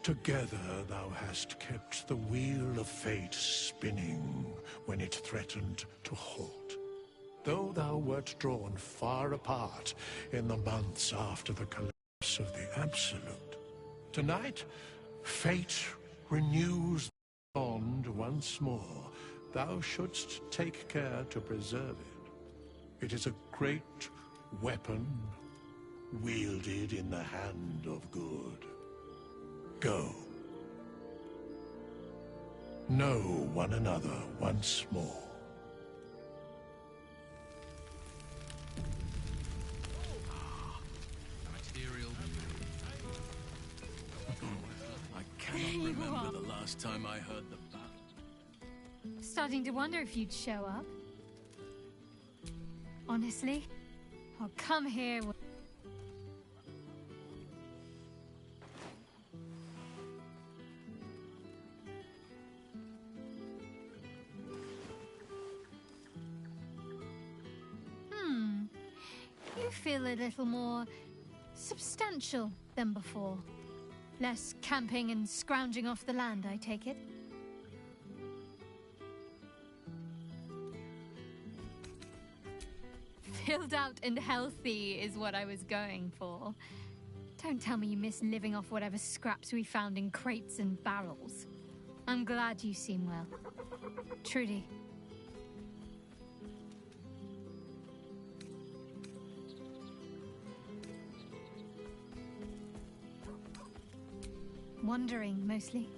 together thou hast kept the wheel of fate spinning when it threatened to halt. Though thou wert drawn far apart in the months after the collapse of the Absolute, tonight, fate renews the bond once more. Thou shouldst take care to preserve it. It is a great weapon, wielded in the hand of good. Go. Know one another once more. I cannot remember the last time I heard the battle. Starting to wonder if you'd show up. Honestly, I'll come here. You feel a little more substantial than before. Less camping and scrounging off the land, I take it. Filled out and healthy is what I was going for. Don't tell me you miss living off whatever scraps we found in crates and barrels. I'm glad you seem well. Trudy. Wandering, mostly.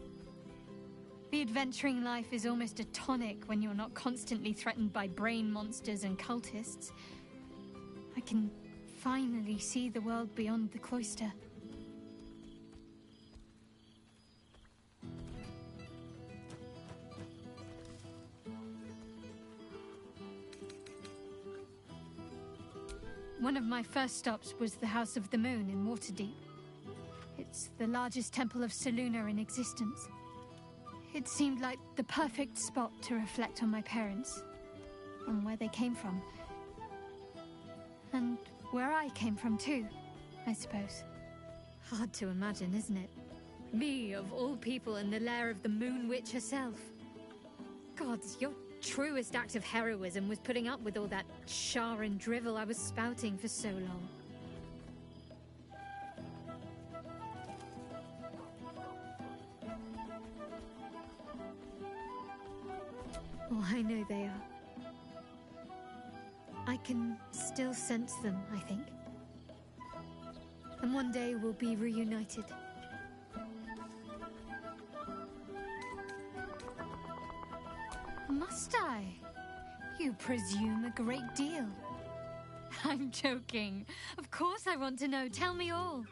The adventuring life is almost a tonic when you're not constantly threatened by brain monsters and cultists. I can finally see the world beyond the cloister. One of my first stops was the House of the Moon in Waterdeep. It's the largest temple of Selûne in existence. It seemed like the perfect spot to reflect on my parents, on where they came from. And where I came from too, I suppose. Hard to imagine, isn't it? Me, of all people, in the lair of the Moon Witch herself. Gods, your truest act of heroism was putting up with all that char and drivel I was spouting for so long. Oh, I know they are. I can still sense them, I think. And one day we'll be reunited. Must I? You presume a great deal. I'm joking. Of course I want to know. Tell me all.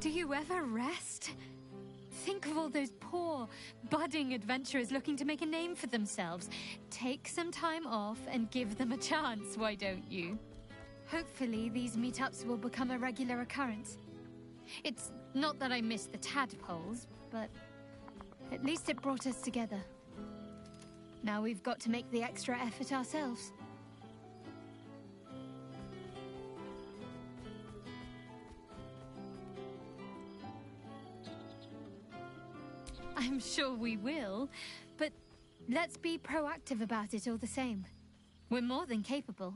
Do you ever rest? Think of all those poor, budding adventurers looking to make a name for themselves. Take some time off and give them a chance, why don't you? Hopefully these meetups will become a regular occurrence. It's not that I miss the tadpoles, but at least it brought us together. Now we've got to make the extra effort ourselves. I'm sure we will, but let's be proactive about it all the same. We're more than capable.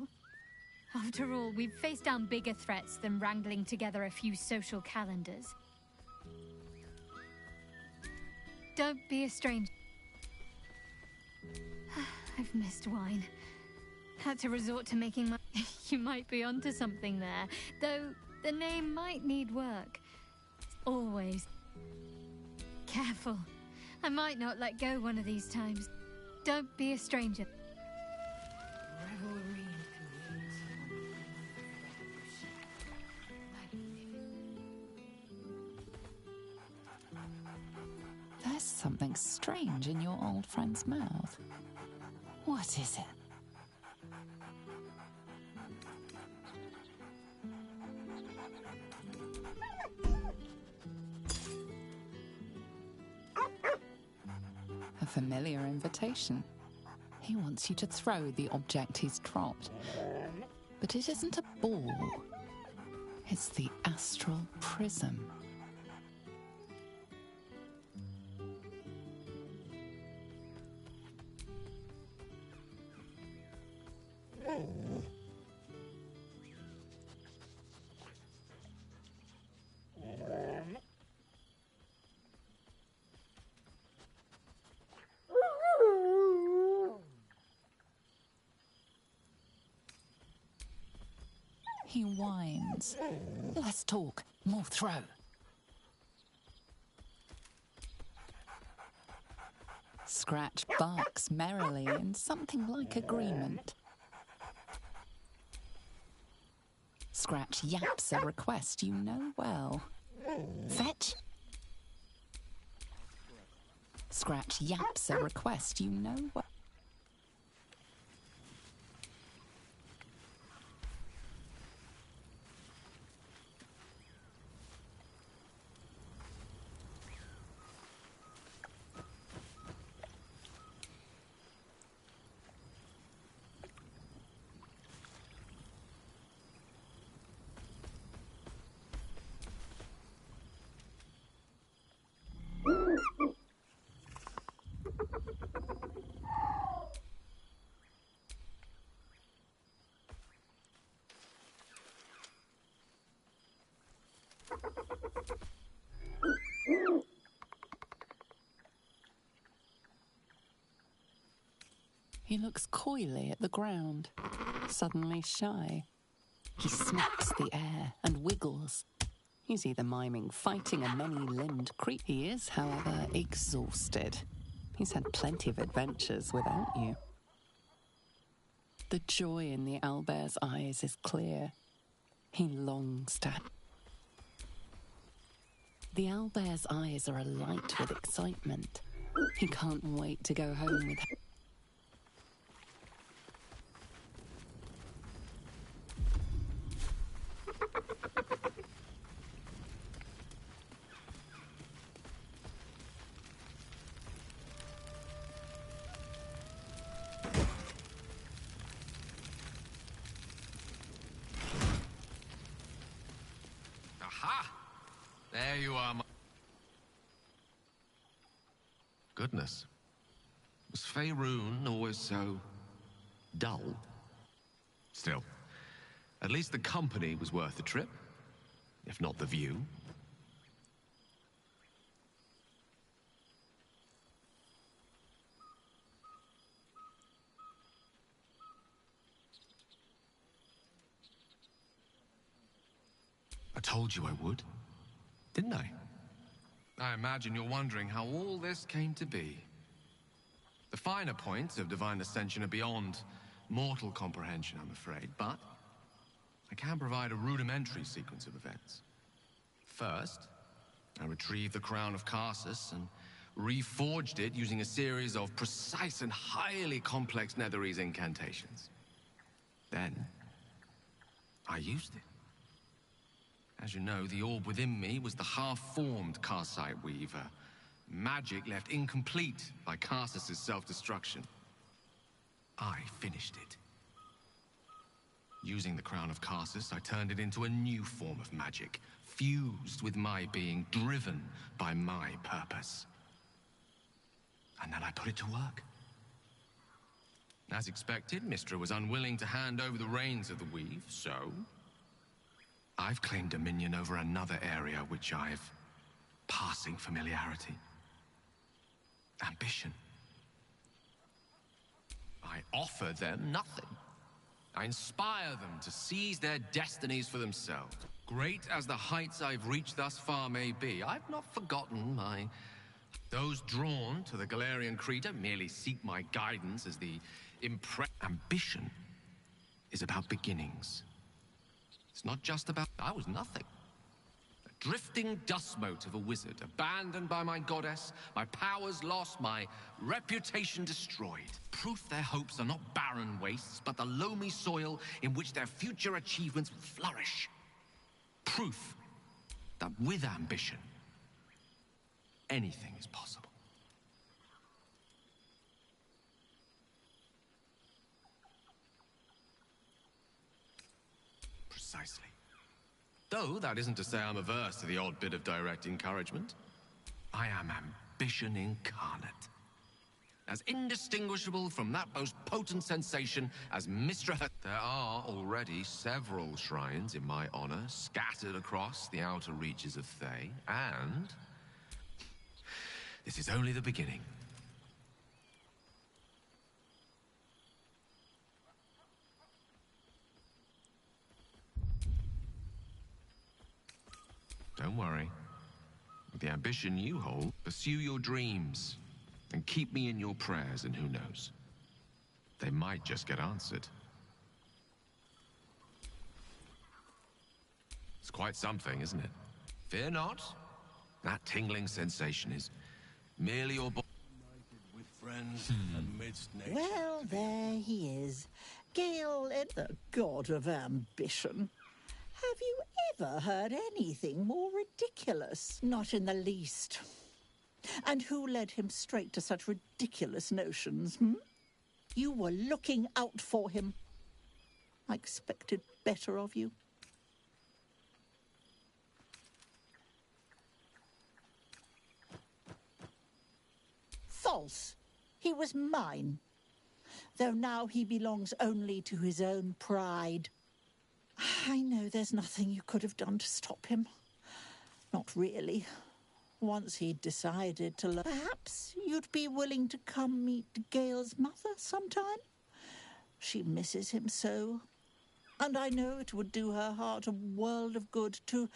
After all, we've faced down bigger threats than wrangling together a few social calendars. Don't be a stranger. I've missed wine. Had to resort to making my... You might be onto something there, though the name might need work. Always. Careful. I might not let go one of these times. Don't be a stranger. Revelry. There's something strange in your old friend's mouth. What is it? A familiar invitation. He wants you to throw the object he's dropped. But it isn't a ball. It's the astral prism. He whines. Less talk, more throw. Scratch barks merrily in something like agreement. Scratch yaps a request you know well. Fetch. Scratch yaps a request you know well. He looks coyly at the ground. suddenly shy. He sniffs the air and wiggles. He's either miming fighting a many-limbed creature. He is, however, exhausted. He's had plenty of adventures without you. The joy in the owlbear's eyes is clear. He longs to... The owlbear's eyes are alight with excitement. He can't wait to go home with her. Aha! There you are, Goodness. Was Faerun always so... dull? Still, at least the company was worth the trip. If not the view. I told you I would, didn't I? I imagine you're wondering how all this came to be. The finer points of divine ascension are beyond mortal comprehension, I'm afraid, but I can provide a rudimentary sequence of events. First, I retrieved the crown of Karsus and reforged it using a series of precise and highly complex Netherese incantations. Then, I used it. As you know, the orb within me was the half-formed Karsite Weaver. Magic left incomplete by Karsus' self-destruction. I finished it. Using the Crown of Karsus, I turned it into a new form of magic, fused with my being, driven by my purpose. And then I put it to work. As expected, Mystra was unwilling to hand over the reins of the Weave, so... I've claimed dominion over another area which I've passing familiarity. Ambition. I offer them nothing. I inspire them to seize their destinies for themselves. Great as the heights I've reached thus far may be, I've not forgotten my... Those drawn to the Galarian creator merely seek my guidance as the Ambition is about beginnings. It's not just about... I was nothing. A drifting dust mote of a wizard, abandoned by my goddess, my powers lost, my reputation destroyed. Proof their hopes are not barren wastes, but the loamy soil in which their future achievements will flourish. Proof that with ambition, anything is possible. Precisely. Though that isn't to say I'm averse to the odd bit of direct encouragement. I am ambition incarnate. As indistinguishable from that most potent sensation as Mystra... There are already several shrines in my honor scattered across the outer reaches of Thay, and... this is only the beginning. Don't worry. With the ambition you hold, pursue your dreams. And keep me in your prayers, and who knows? They might just get answered. It's quite something, isn't it? Fear not. That tingling sensation is merely your body. With friends amidst nature. Well, there he is. Gale, the god of ambition. Have you ever heard anything more ridiculous? Not in the least. And who led him straight to such ridiculous notions, You were looking out for him. I expected better of you. False. He was mine. Though now he belongs only to his own pride. I know there's nothing you could have done to stop him. Not really. Once he'd decided to... Perhaps you'd be willing to come meet Gale's mother sometime? She misses him so. And I know it would do her heart a world of good to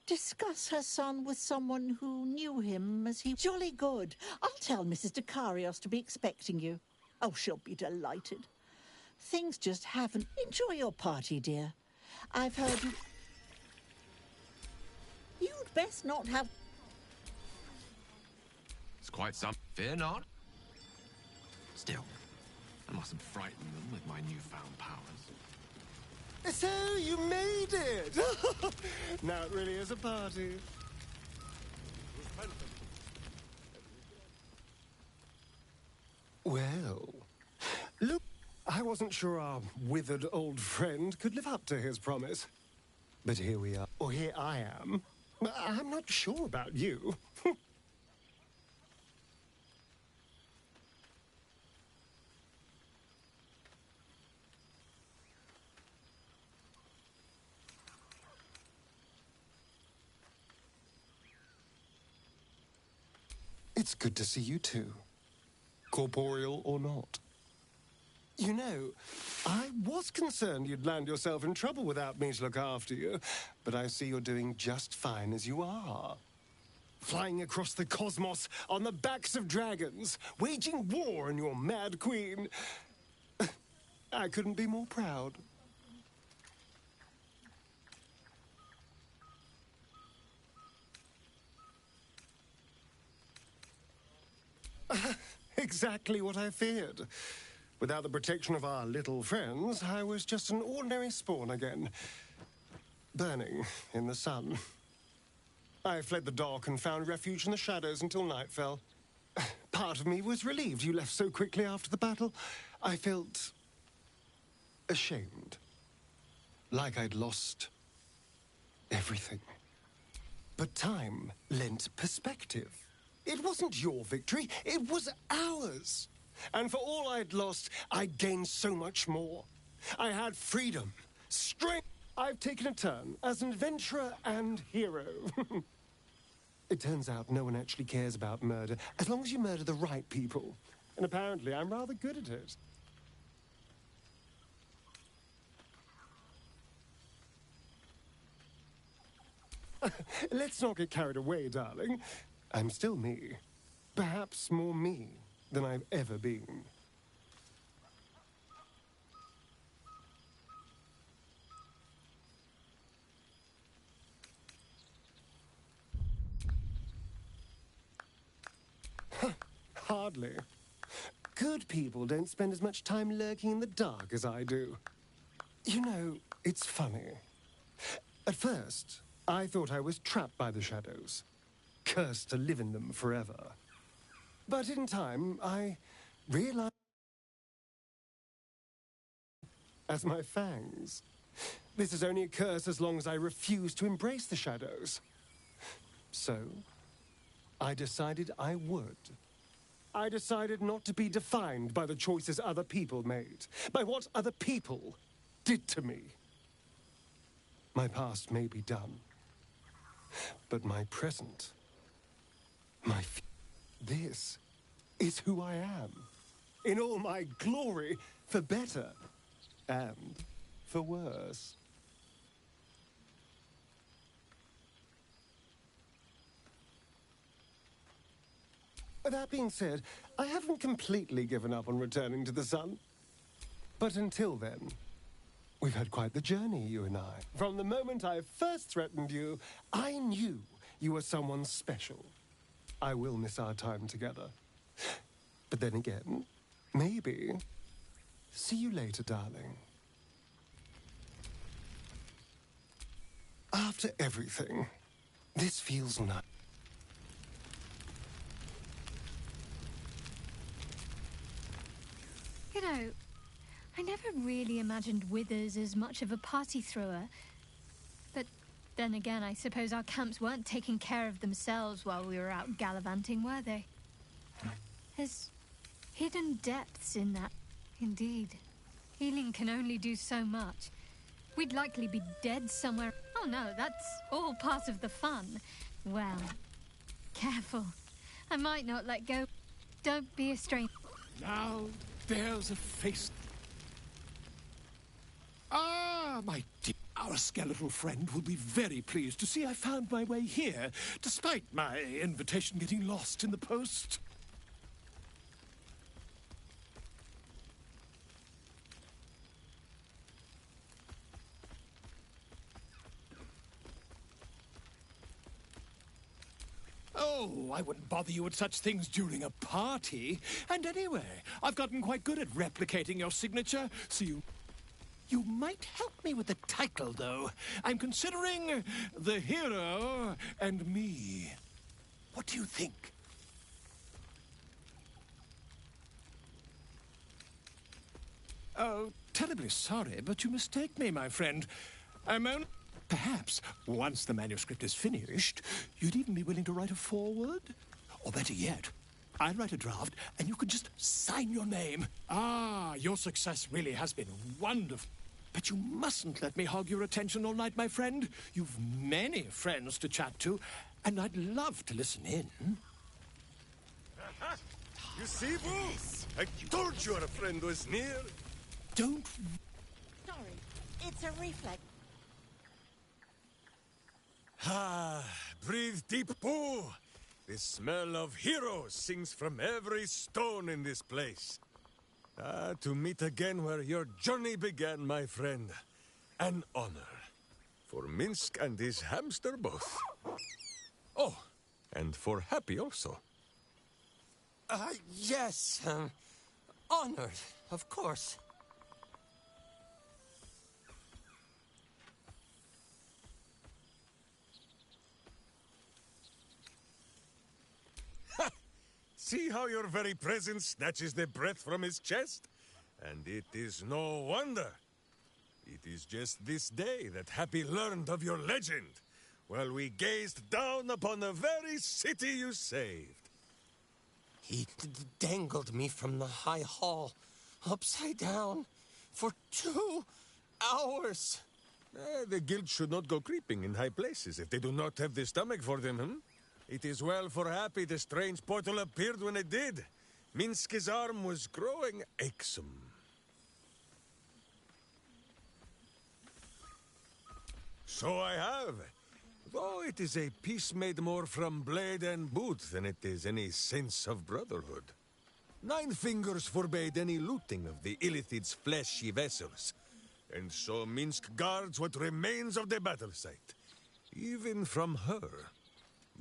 discuss her son with someone who knew him as he... Jolly good. I'll tell Mrs. Dekarios to be expecting you. Oh, she'll be delighted. Things just haven't... Enjoy your party, dear. I've heard you... You'd best not have... It's quite some... Fear not. Still, I mustn't frighten them with my newfound powers. So, you made it! Now it really is a party. Well, look, I wasn't sure our withered old friend could live up to his promise. But here we are. Or here I am. I'm not sure about you. It's good to see you too, corporeal or not. You know, I was concerned you'd land yourself in trouble without me to look after you, but I see you're doing just fine as you are. Flying across the cosmos on the backs of dragons, waging war on your mad queen. I couldn't be more proud. Exactly what I feared. Without the protection of our little friends, I was just an ordinary spawn again, burning in the sun. I fled the dock and found refuge in the shadows until night fell. Part of me was relieved you left so quickly after the battle. I felt ashamed, like I'd lost everything. But time lent perspective. It wasn't your victory, it was ours. And for all I'd lost, I'd gained so much more. I had freedom, strength. I've taken a turn as an adventurer and hero. It turns out no one actually cares about murder, as long as you murder the right people. And apparently I'm rather good at it. Let's not get carried away, darling. I'm still me. Perhaps more me than I've ever been. Hardly. Good people don't spend as much time lurking in the dark as I do. You know, it's funny. At first, I thought I was trapped by the shadows. Cursed to live in them forever. But in time, I realized as my fangs. This is only a curse as long as I refuse to embrace the shadows. So, I decided I would. I decided not to be defined by the choices other people made, by what other people did to me. My past may be done, but my present... This is who I am, in all my glory, for better and for worse. That being said, I haven't completely given up on returning to the sun. But until then, we've had quite the journey, you and I. From the moment I first threatened you, I knew you were someone special. I will miss our time together. But then again, maybe. See you later, darling. After everything, this feels nice. You know, I never really imagined Withers as much of a party thrower. But then again, I suppose our camps weren't taking care of themselves while we were out gallivanting, were they? There's hidden depths in that. Indeed. Healing can only do so much. We'd likely be dead somewhere. Oh no, that's all part of the fun. Well, careful. I might not let go. Don't be a stranger. Now there's a face. Ah, my dear. Our skeletal friend will be very pleased to see I found my way here, despite my invitation getting lost in the post. Oh, I wouldn't bother you with such things during a party. And anyway, I've gotten quite good at replicating your signature, so you might help me with the title, though. I'm considering The Hero and Me. What do you think? Oh, terribly sorry, but you mistake me, my friend. I'm only... Perhaps, once the manuscript is finished, you'd even be willing to write a foreword? Or better yet, I'd write a draft, and you could just sign your name. Ah, your success really has been wonderful. But you mustn't let me hog your attention all night, my friend. You've many friends to chat to, and I'd love to listen in. You see, Boo? I told you our friend was near. Don't... Sorry, it's a reflex. Ah, breathe deep, Boo. The smell of heroes sings from every stone in this place. Ah, to meet again where your journey began, my friend. An honor. For Minsk and his hamster both. Oh, and for Happy also. Yes. Honored, of course. See how your very presence snatches the breath from his chest? And it is no wonder. It is just this day that Happy learned of your legend, while we gazed down upon the very city you saved. He dangled me from the high hall, upside down, for 2 hours. The guild should not go creeping in high places if they do not have the stomach for them, hmm? It is well for Happy the strange portal appeared when it did. Minsk's arm was growing achesome. So I have. Though it is a piece made more from blade and boot than it is any sense of brotherhood. 9 fingers forbade any looting of the Illithid's fleshy vessels. And so Minsk guards what remains of the battle site. Even from her.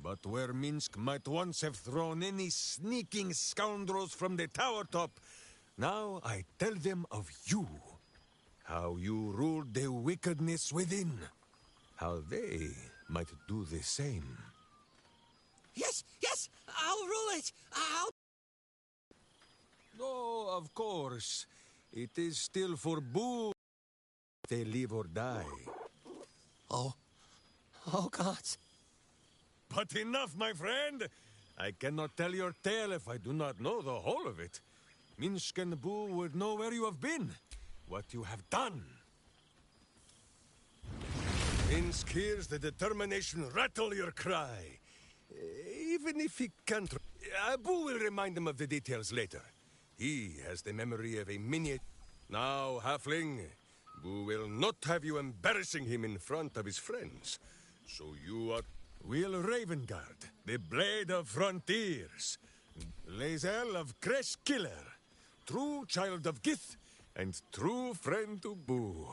But where Minsk might once have thrown any sneaking scoundrels from the tower top, now I tell them of you. How you ruled the wickedness within. How they might do the same. Yes, I'll rule it. Oh, of course. It is still for Boo. They live or die. Oh, gods. But enough, my friend! I cannot tell your tale if I do not know the whole of it. Minsk and Boo would know where you have been, what you have done. Minsk hears the determination rattle your cry. Even if he can't... Boo will remind him of the details later. He has the memory of a miniature... Now, Halfling, Boo will not have you embarrassing him in front of his friends. So you are... Will Ravengard, the Blade of Frontiers, Lae'zel of Kresh Killer, true child of Gith, and true friend to Boo.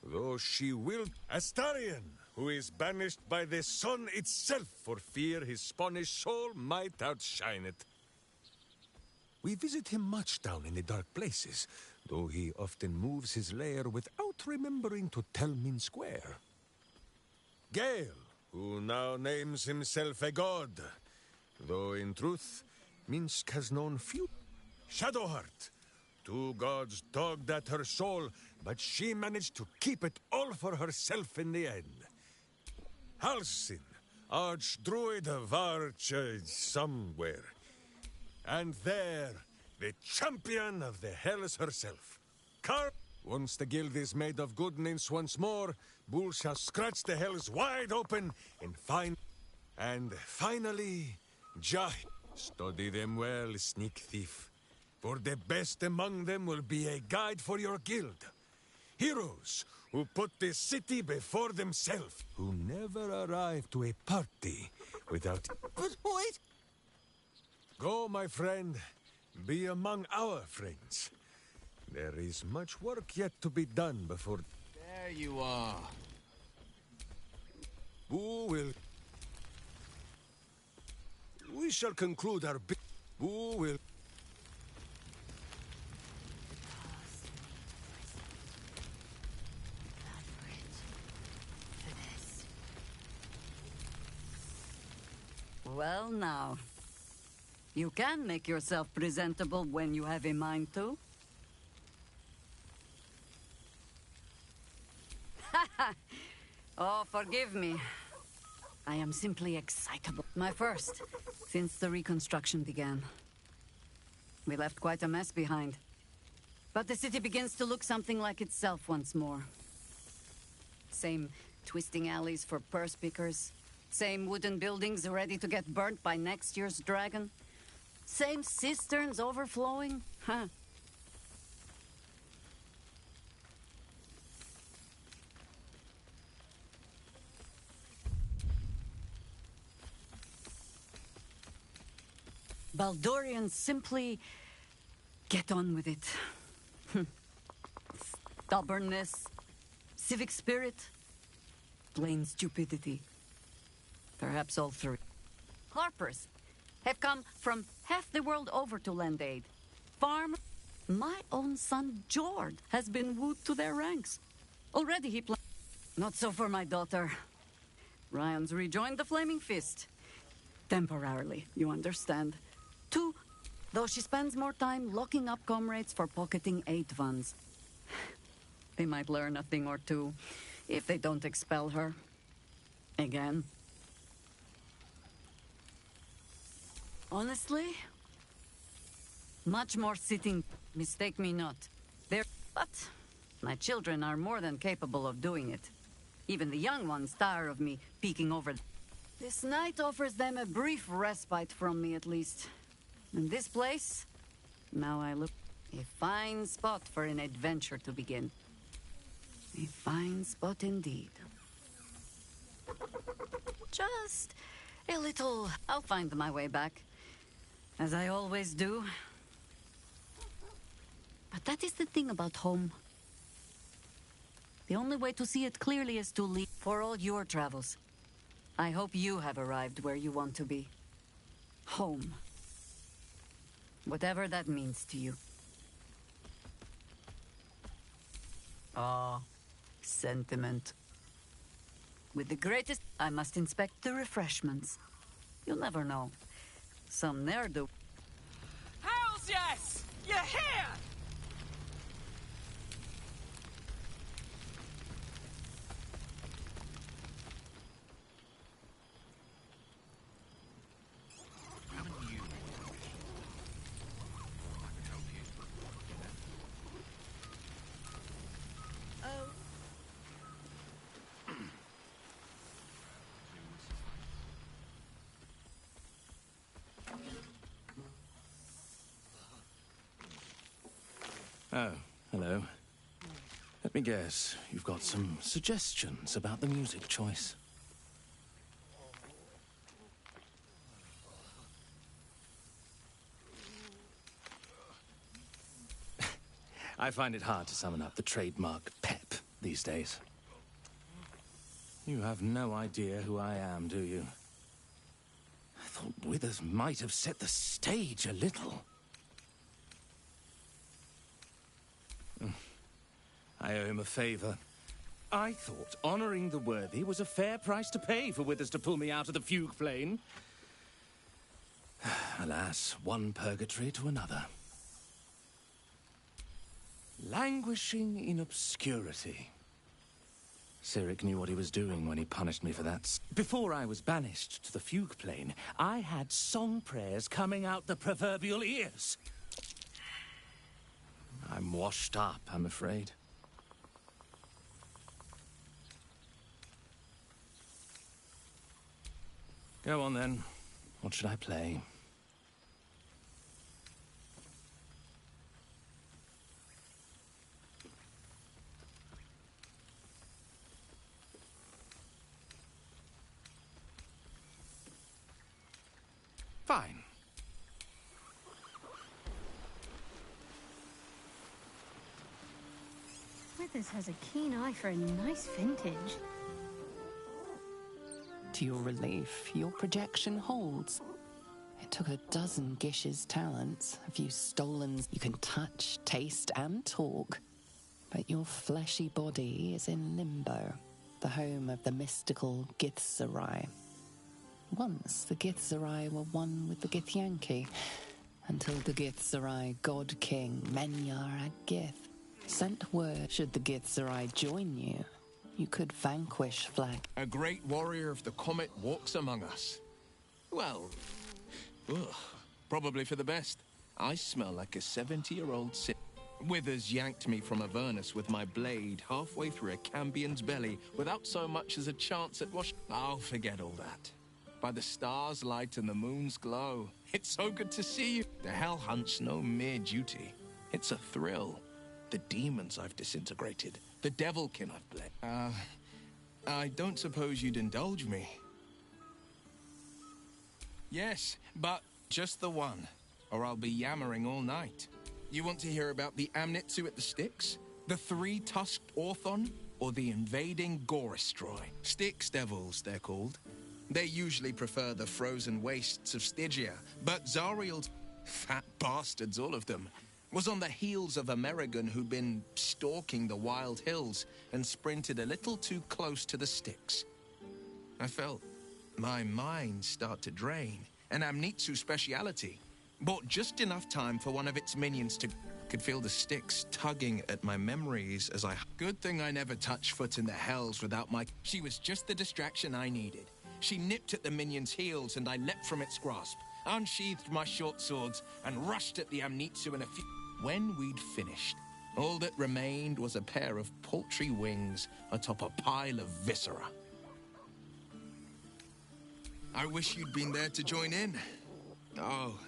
Though she will... Astarion, who is banished by the sun itself for fear his Spanish soul might outshine it. We visit him much down in the dark places, though he often moves his lair without remembering to tell Minsk where. Gale, who now names himself a god, though in truth, Minsk has known few. Shadowheart, 2 gods dogged at her soul, but she managed to keep it all for herself in the end. Halsin, archdruid of Arch... somewhere. And there, the champion of the Hells herself. Once the guild is made of goodness once more, Bull shall scratch the Hells wide open and finally, study them well, sneak thief. For the best among them will be a guide for your guild. Heroes who put the city before themselves. Who never arrive to a party without... But wait! Go, my friend. Be among our friends. There is much work yet to be done before... There you are. Who will... We shall conclude our... Who will... Well, now. You can make yourself presentable when you have a mind to. Oh, forgive me. I am simply excitable. My first, since the reconstruction began. We left quite a mess behind. But the city begins to look something like itself once more. Same twisting alleys for purse pickers. Same wooden buildings ready to get burnt by next year's dragon. Same cisterns overflowing. Huh. Baldurians simply get on with it. Stubbornness, civic spirit, plain stupidity. Perhaps all three. Harpers have come from half the world over to lend aid. Farm, my own son Jord has been wooed to their ranks. Already he Not so for my daughter. Ryan's rejoined the Flaming Fist. Temporarily, you understand. 2, though she spends more time locking up comrades for pocketing aid funds. They might learn a thing or two if they don't expel her. Again. Honestly, much more sitting, mistake me not. But my children are more than capable of doing it. Even the young ones tire of me peeking over. This night offers them a brief respite from me, at least. And this place, now I look, a fine spot for an adventure to begin. A fine spot indeed. Just a little... I'll find my way back. As I always do. But that is the thing about home. The only way to see it clearly is to leave for all your travels. I hope you have arrived where you want to be. Home. Whatever that means to you. Ah, sentiment. With the greatest... I must inspect the refreshments. You'll never know. Some ne'er-do... Hells yes! You're here! Oh, hello. Let me guess, you've got some suggestions about the music choice. I find it hard to summon up the trademark pep these days. You have no idea who I am, do you? I thought Withers might have set the stage a little. I owe him a favor. I thought honoring the worthy was a fair price to pay for Withers to pull me out of the fugue plane. Alas, one purgatory to another. Languishing in obscurity. Cyric knew what he was doing when he punished me for that. Before I was banished to the fugue plane, I had song prayers coming out the proverbial ears. I'm washed up, I'm afraid. Go on, then. What should I play? Fine. Withers has a keen eye for a nice vintage. To your relief, your projection holds. It took a dozen Gish's talents, a few stolen. You can touch, taste, and talk. But your fleshy body is in limbo, the home of the mystical Githzerai. Once the Githzerai were one with the Githyanki, until the Githzerai god king Menyar Ag-Gith sent word should the Githzerai join you, you could vanquish Flag. A great warrior of the comet walks among us. Well, probably for the best. I smell like a 70-year-old Withers yanked me from Avernus with my blade halfway through a Cambion's belly without so much as a chance at wash. I'll forget all that. By the stars' light and the moon's glow, it's so good to see you. The Hell Hunt's no mere duty. It's a thrill. The demons I've disintegrated, the devilkin I've bled. I don't suppose you'd indulge me. Yes, but just the one, or I'll be yammering all night. You want to hear about the Amnitsu at the Styx? The three-tusked Orthon? Or the invading Gorestroi? Styx devils, they're called. They usually prefer the frozen wastes of Stygia, but Zariel's fat bastards, all of them, was on the heels of Amerigan who'd been stalking the wild hills and sprinted a little too close to the Styx. I felt my mind start to drain, an Amnitsu speciality. Bought just enough time for one of its minions to... Could feel the Styx tugging at my memories as I... Good thing I never touched foot in the hells without my... She was just the distraction I needed. She nipped at the minion's heels and I leapt from its grasp, unsheathed my short swords, and rushed at the Amnitsu in a few... When we'd finished, all that remained was a pair of paltry wings atop a pile of viscera. I wish you'd been there to join in. Oh,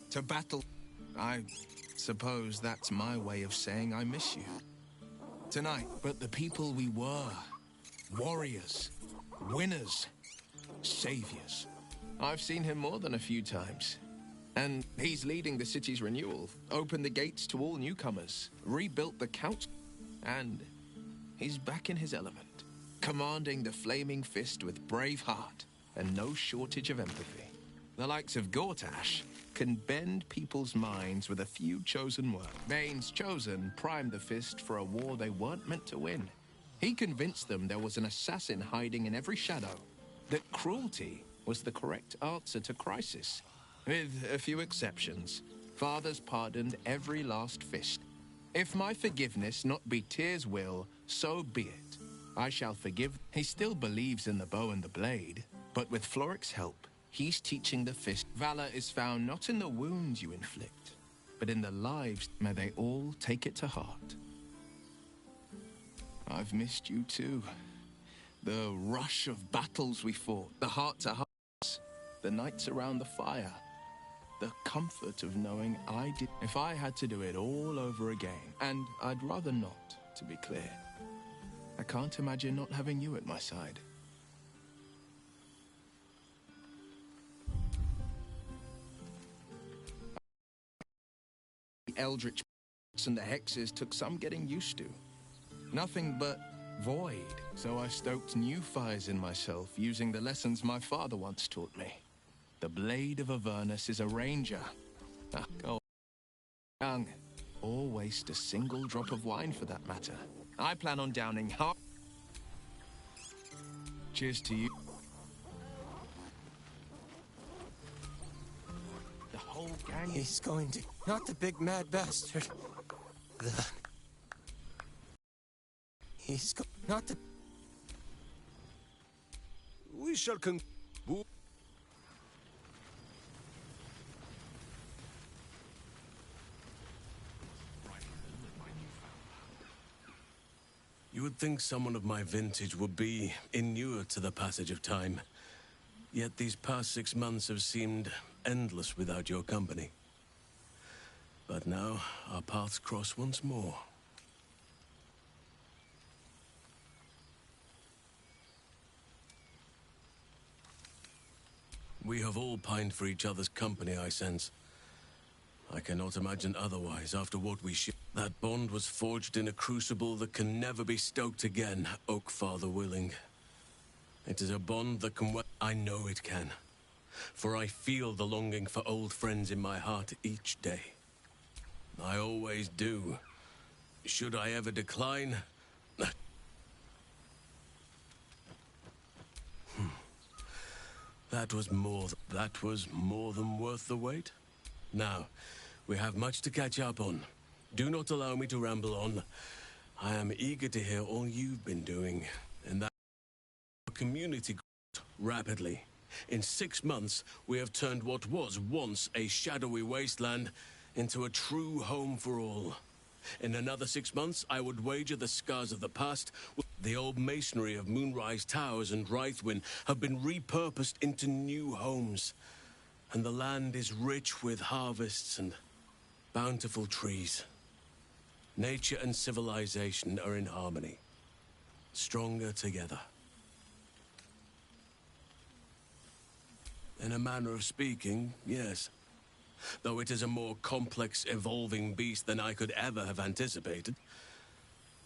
to battle. I suppose that's my way of saying I miss you. Tonight, but the people we were. Warriors. Winners. Saviors. I've seen him more than a few times. And he's leading the city's renewal, opened the gates to all newcomers, rebuilt the council, and he's back in his element, commanding the Flaming Fist with brave heart and no shortage of empathy. The likes of Gortash can bend people's minds with a few chosen words. Bane's chosen primed the Fist for a war they weren't meant to win. He convinced them there was an assassin hiding in every shadow, that cruelty was the correct answer to crisis. With a few exceptions, fathers pardoned every last fist. If my forgiveness not be Tyr's will, so be it. I shall forgive. He still believes in the bow and the blade, but with Floric's help, he's teaching the fist. Valor is found not in the wounds you inflict, but in the lives. May they all take it to heart. I've missed you too. The rush of battles we fought, the heart-to-hearts, the nights around the fire. The comfort of knowing I did. If I had to do it all over again, and I'd rather not, to be clear. I can't imagine not having you at my side. The Eldritch and the hexes took some getting used to. Nothing but void, so I stoked new fires in myself using the lessons my father once taught me. The Blade of Avernus is a ranger. Oh, young. Or waste a single drop of wine for that matter. I plan on downing half. Cheers to you. The whole gang. He's going to... Not the big mad bastard. He's not the... We shall You would think someone of my vintage would be inured to the passage of time. Yet these past 6 months have seemed endless without your company. But now, our paths cross once more. We have all pined for each other's company, I sense. I cannot imagine otherwise after what we shared. That bond was forged in a crucible that can never be stoked again, Oak Father willing. It is a bond that can... I know it can. For I feel the longing for old friends in my heart each day. I always do. Should I ever decline... That was more than worth the wait. Now, we have much to catch up on. Do not allow me to ramble on. I am eager to hear all you've been doing, and that community grows rapidly. In 6 months, we have turned what was once a shadowy wasteland into a true home for all. In another 6 months, I would wager the scars of the past, the old masonry of Moonrise Towers and Rythwin, have been repurposed into new homes. And the land is rich with harvests and bountiful trees. Nature and civilization are in harmony, stronger together. In a manner of speaking, yes. Though it is a more complex, evolving beast than I could ever have anticipated.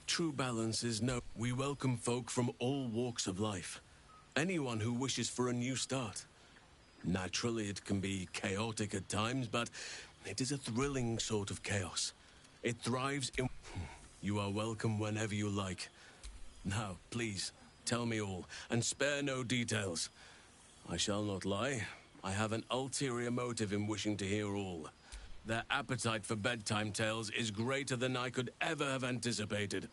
True balance is no... We welcome folk from all walks of life. Anyone who wishes for a new start. Naturally, it can be chaotic at times, but it is a thrilling sort of chaos. It thrives in... You are welcome whenever you like. Now, please, tell me all, and spare no details. I shall not lie. I have an ulterior motive in wishing to hear all. Their appetite for bedtime tales is greater than I could ever have anticipated.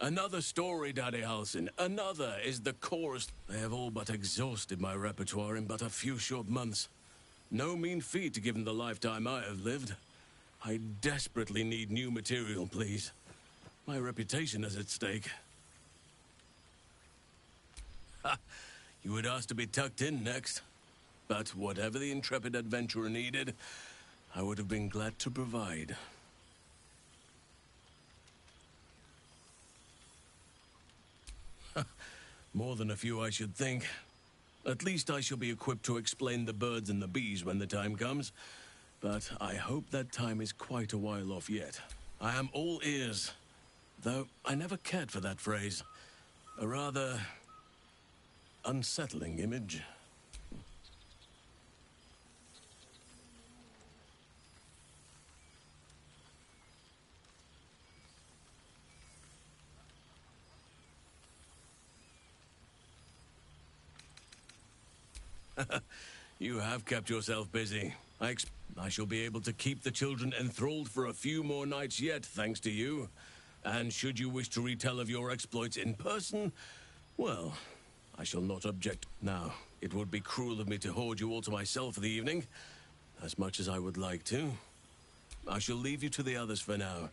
Another story, Daddy Halsin. Another is the chorus. They have all but exhausted my repertoire in but a few short months. No mean feat given the lifetime I have lived. I desperately need new material, please. My reputation is at stake. Ha! You would ask to be tucked in next. But whatever the intrepid adventurer needed, I would have been glad to provide. More than a few, I should think. At least I shall be equipped to explain the birds and the bees when the time comes. But I hope that time is quite a while off yet. I am all ears. Though I never cared for that phrase. A rather unsettling image. You have kept yourself busy. I shall be able to keep the children enthralled for a few more nights yet, thanks to you. And should you wish to retell of your exploits in person, well, I shall not object. Now, it would be cruel of me to hoard you all to myself for the evening, as much as I would like to. I shall leave you to the others for now.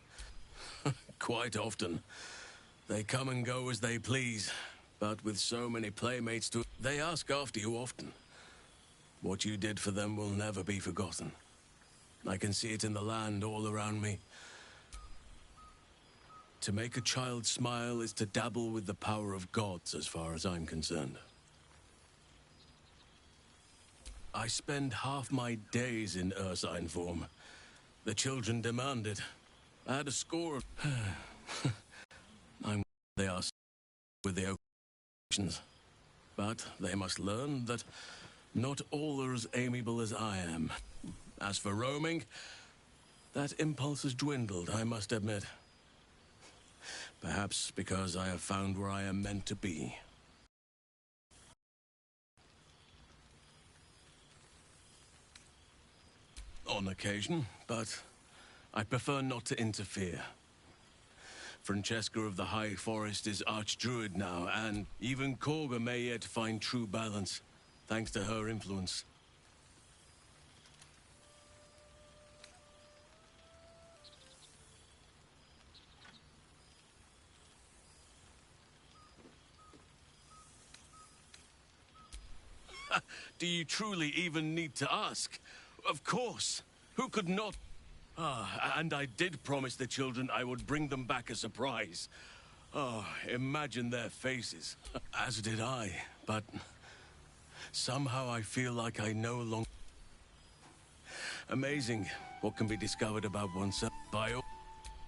Quite often. They come and go as they please, but with so many playmates to... They ask after you often. What you did for them will never be forgotten. I can see it in the land all around me. To make a child smile is to dabble with the power of gods, as far as I'm concerned. I spend half my days in ursine form. The children demand it. I had a score of... They are with the occasions. But they must learn that not all are as amiable as I am. As for roaming, that impulse has dwindled, I must admit. Perhaps because I have found where I am meant to be. On occasion, but I prefer not to interfere. Francesca of the High Forest is Archdruid now, and even Korga may yet find true balance, thanks to her influence. Do you truly even need to ask? Of course. Who could not? And I did promise the children I would bring them back a surprise. Oh, imagine their faces. As did I, but Somehow I feel like I no longer... Amazing what can be discovered about oneself.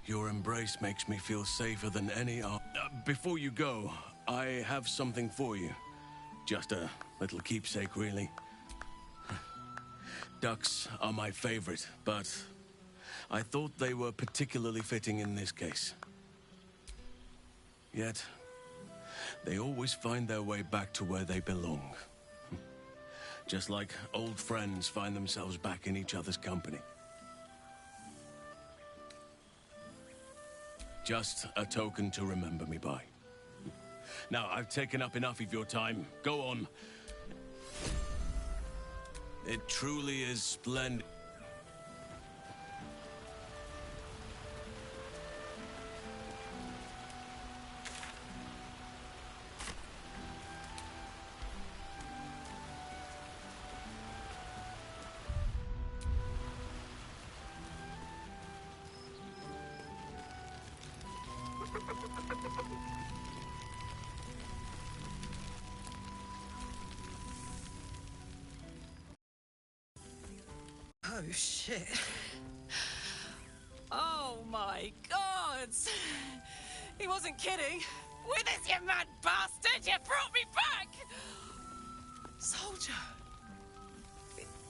Your embrace makes me feel safer than any other. Before you go, I have something for you. Just a little keepsake, really. Ducks are my favorite, but I thought they were particularly fitting in this case. Yet, they always find their way back to where they belong. Just like old friends find themselves back in each other's company. Just a token to remember me by. Now, I've taken up enough of your time. Go on. It truly is splendid. Oh, shit. Oh, my God! He wasn't kidding. Withers, you mad bastard! You brought me back! Soldier.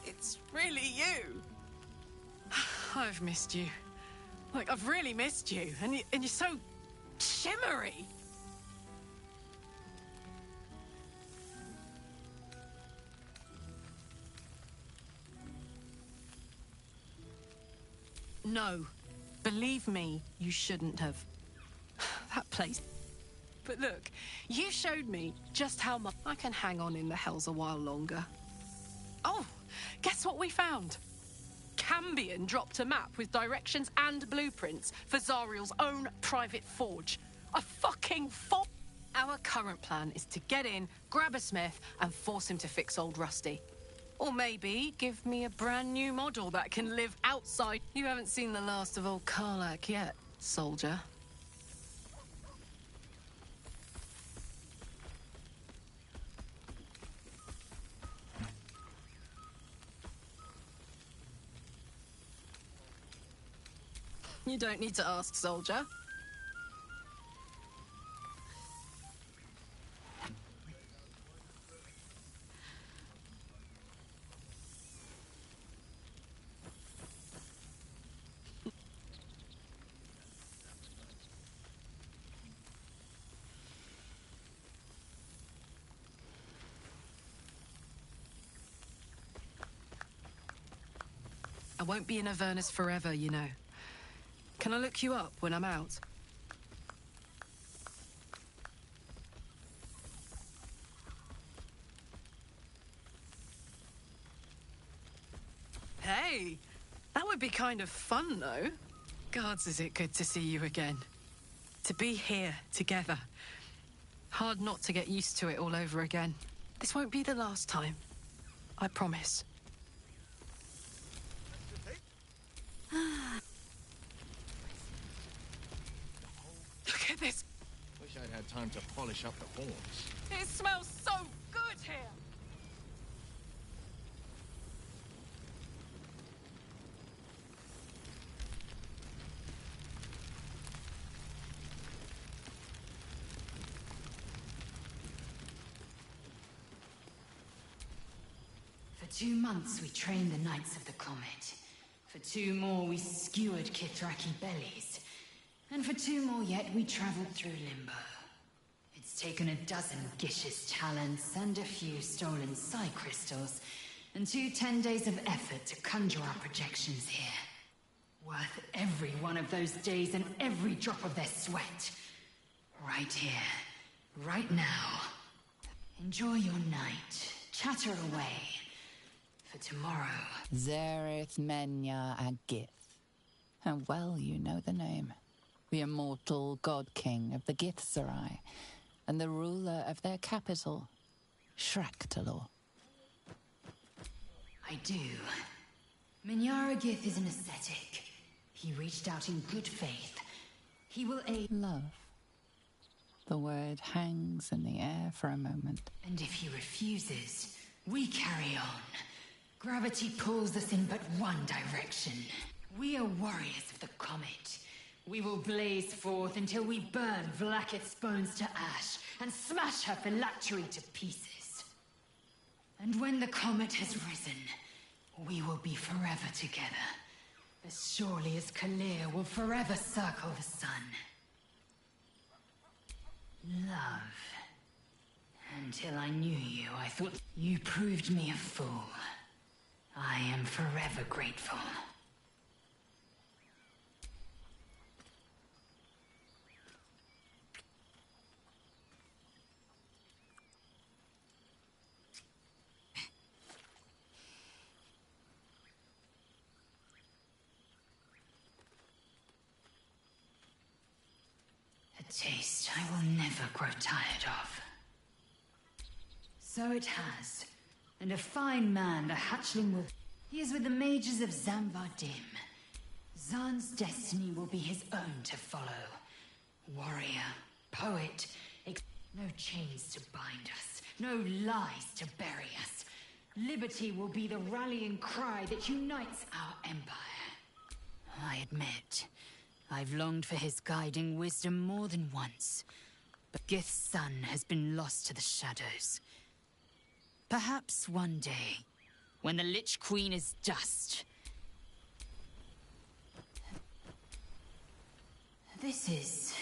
It's really you. I've missed you. Like, I've really missed you. And you're so shimmery. No. Believe me, you shouldn't have. That place. But look, you showed me just how much I can hang on in the hells a while longer. Oh, guess what we found? Cambion dropped a map with directions and blueprints for Zariel's own private forge. A fucking forge! Our current plan is to get in, grab a smith, and force him to fix old Rusty. Or maybe give me a brand new model that can live outside. You haven't seen the last of old Karlak yet, soldier. You don't need to ask, soldier. I won't be in Avernus forever, you know. Can I look you up when I'm out? Hey, that would be kind of fun, though. Gods, is it good to see you again. To be here, together. Hard not to get used to it all over again. This won't be the last time. I promise. Look at this. Wish I'd had time to polish up the horns. It smells so good here. For 2 months we trained the Knights of the Comet. For 2 more we skewered Kithraki bellies. And for 2 more yet, we traveled through Limbo. It's taken a dozen Gish's talents and a few stolen psi crystals, and 2 10 days of effort to conjure our projections here. Worth every one of those days and every drop of their sweat. Right here, right now. Enjoy your night. Chatter away. For tomorrow. Zereth Menya Agith. How well you know the name. The immortal god-king of the Githzerai, and the ruler of their capital, Shraktalor. I do. Minyara Gith is an ascetic. He reached out in good faith. He will aid... Love. The word hangs in the air for a moment. And if he refuses, We carry on. Gravity pulls us in but one direction. We are warriors of the comet. We will blaze forth until we burn Vlaakith's bones to ash and smash her phylactery to pieces. And when the comet has risen, we will be forever together. As surely as Kalir will forever circle the sun. Love. Until I knew you, I thought you proved me a fool. I am forever grateful. A taste I will never grow tired of. So it has. And a fine man, the hatchling will... He is with the mages of Zamvardim. Zan's destiny will be his own to follow. Warrior, poet, no chains to bind us, no lies to bury us. Liberty will be the rallying cry that unites our empire. I admit, I've longed for his guiding wisdom more than once. But Gith's son has been lost to the shadows. Perhaps one day, when the Lich Queen is dust. This is...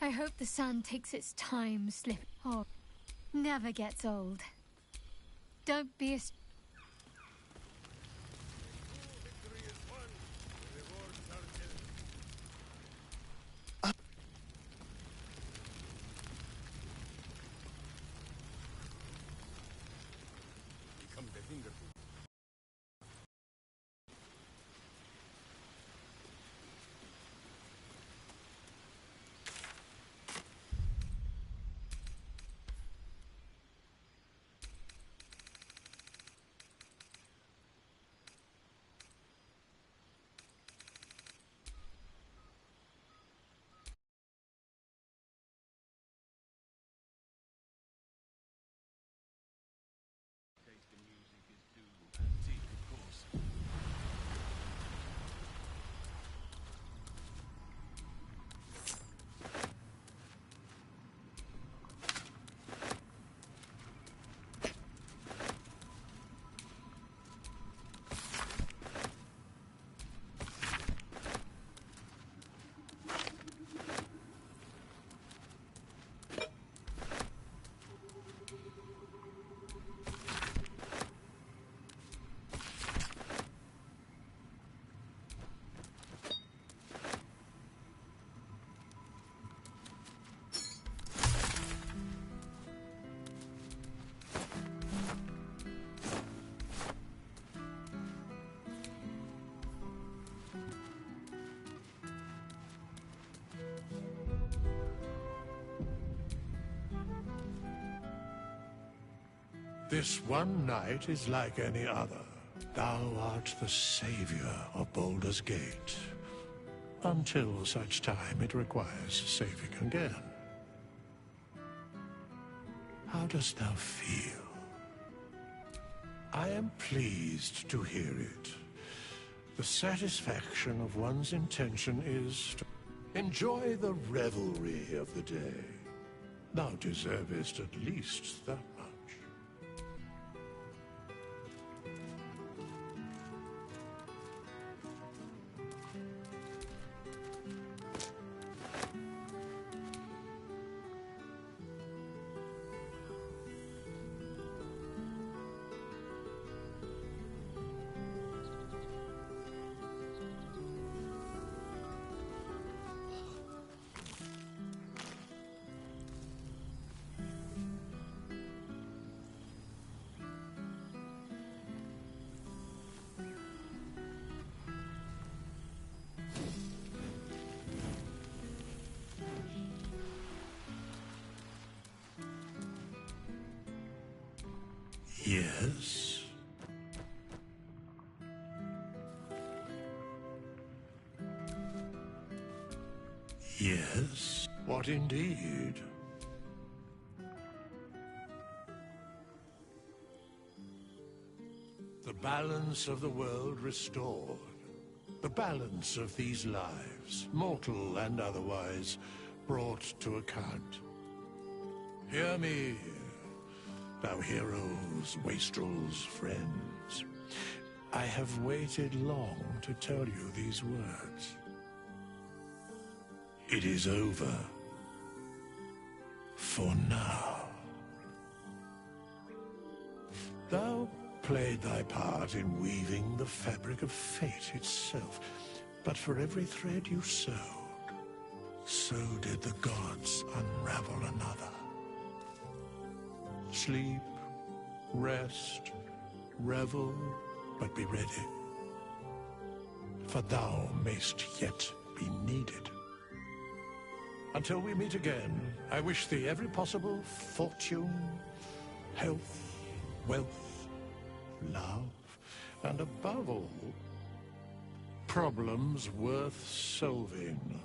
I hope the sun takes its time slip. Oh, never gets old. Don't be a... This one night is like any other. Thou art the savior of Baldur's Gate. Until such time it requires saving again. How dost thou feel? I am pleased to hear it. The satisfaction of one's intention is to enjoy the revelry of the day. Thou deservest at least that much. Yes? Yes? What indeed? The balance of the world restored. The balance of these lives, mortal and otherwise, brought to account. Hear me, thou heroes, wastrels, friends. I have waited long to tell you these words. It is over. For now. Thou played thy part in weaving the fabric of fate itself, but for every thread you sewed, so did the gods unravel another. Sleep, rest, revel, but be ready, for thou mayst yet be needed. Until we meet again, I wish thee every possible fortune, health, wealth, love, and above all, problems worth solving.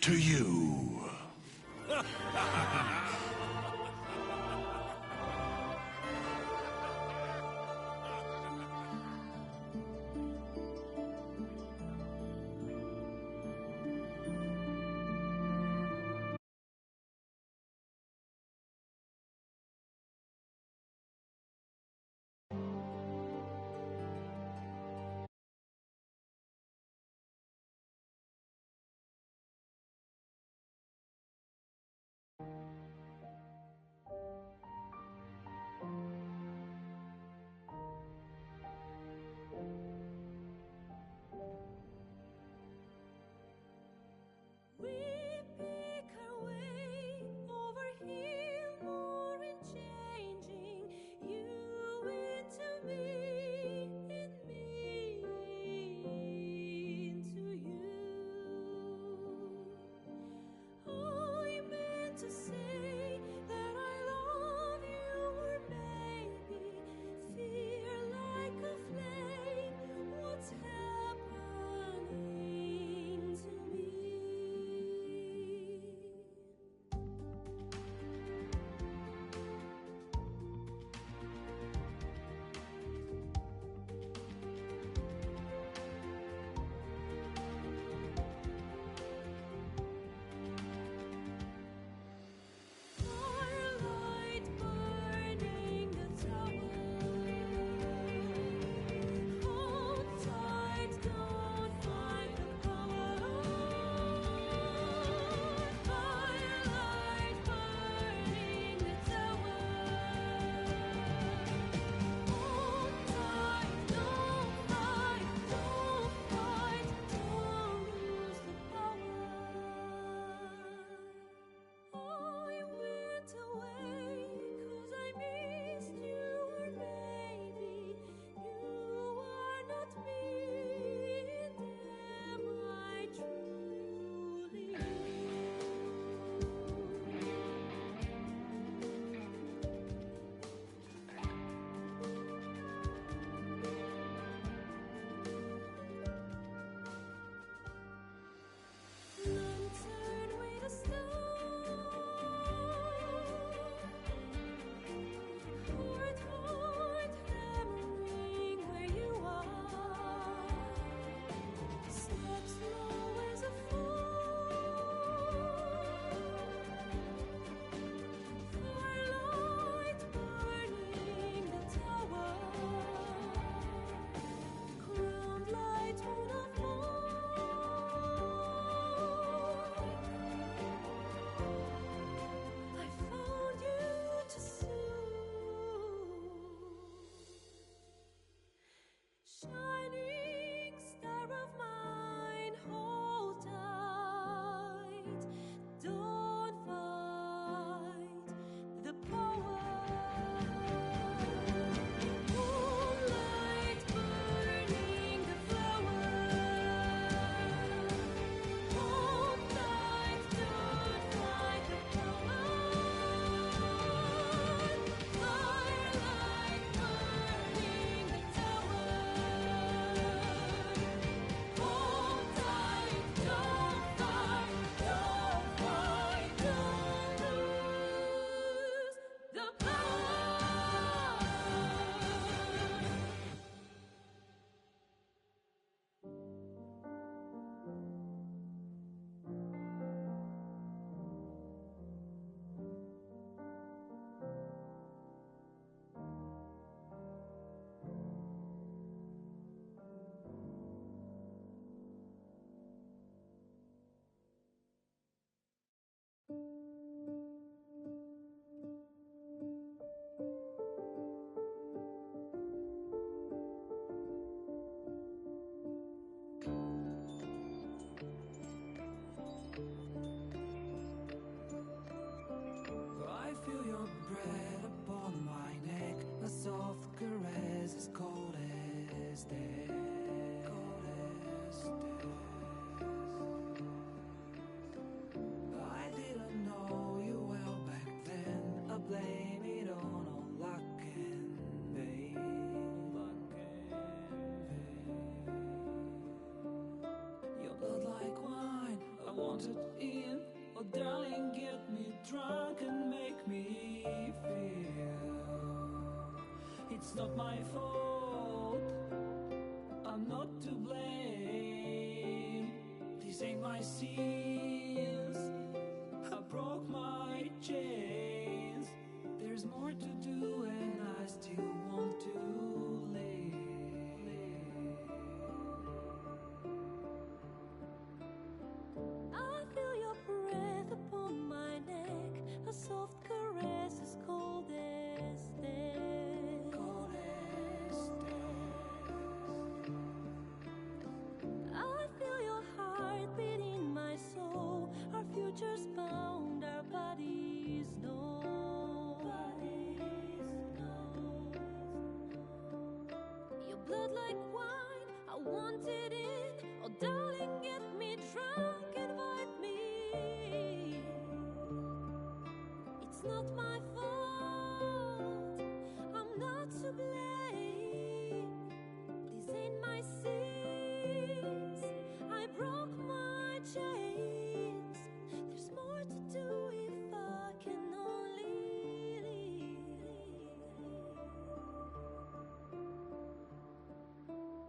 To you. not my fault. I'm not to blame. These ain't my sins. I broke my chains. There's more to do and I still want to live. I feel your breath upon my neck, a soft caress as cold as death. Cold as death. I feel your heart beating my soul, our futures bound, our bodies know. Your blood like wine, I want it in. Oh darling, get me drunk, invite me. It's not my fault, I'm not to blame. These ain't my sins, I broke my chains. There's more to do if I can only leave.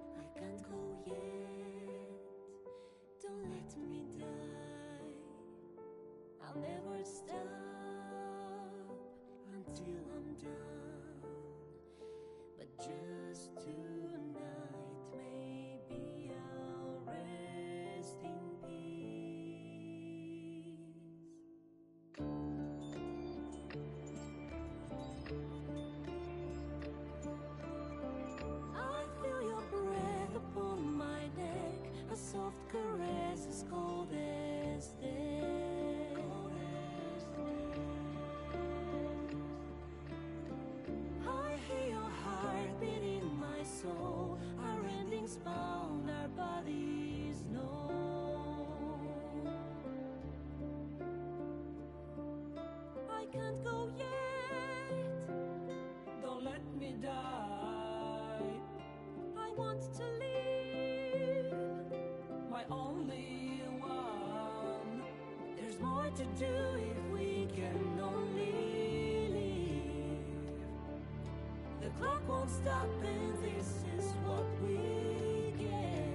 I can't go yet, don't let me die. I'll never stop until I'm done. But just tonight, maybe I'll rest in I feel your breath upon my neck, a soft caress as cold as death. I hear your heart beating my soul, our endings bound, our bodies know. I can't go yet, Don't let me die. I want to live, My only one. there's more to do if we can only live. The clock won't stop and this is what we get.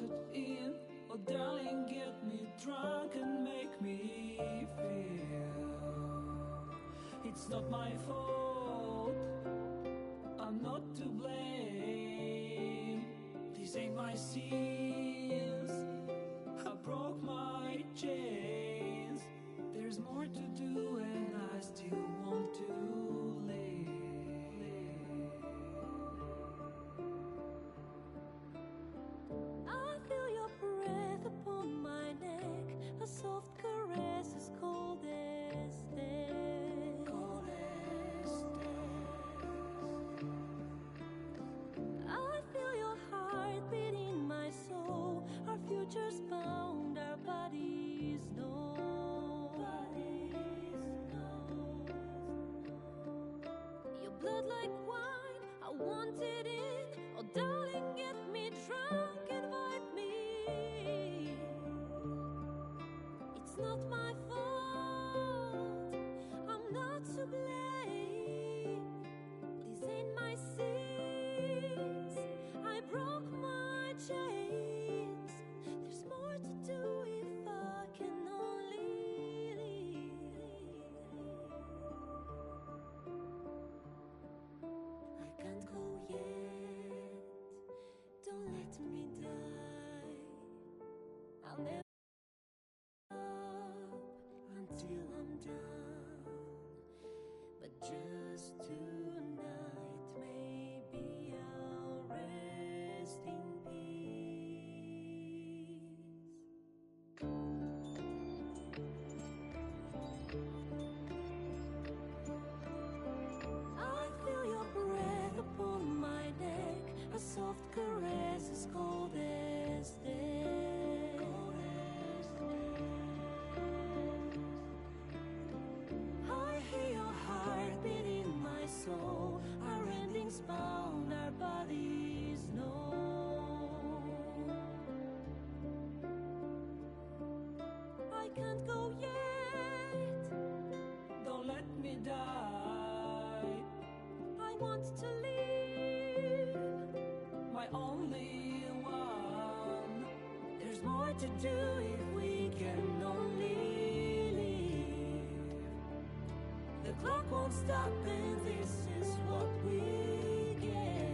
wanted in. Oh, darling, get me drunk and make me feel it's not my fault. I'm not to blame. These ain't my sins. I broke my chains. There's more to do, and I still want to live. I feel your breath upon my neck, a soft caress as cold as death. Cold as death. I feel your heart beat in my soul. Our futures bound, our bodies know. Your blood like wine, I want it in. Oh, darling, get me drunk, invite me. It's not my fault, I'm not to blame. These ain't my sins, I broke my chains. There's more to do if I can only leave. I can't go yet, don't let me die. I'll never stop until I'm done. But just tonight, maybe I'll rest in peace. I feel your breath upon my neck, a soft caress as cold as death. Cold as death. I hear your heart beat in my soul. Our endings bound, our bodies know. I can't go yet, Don't let me die. I want to live. My only one. There's more to do if we can only leave. The clock won't stop, and this is what we get.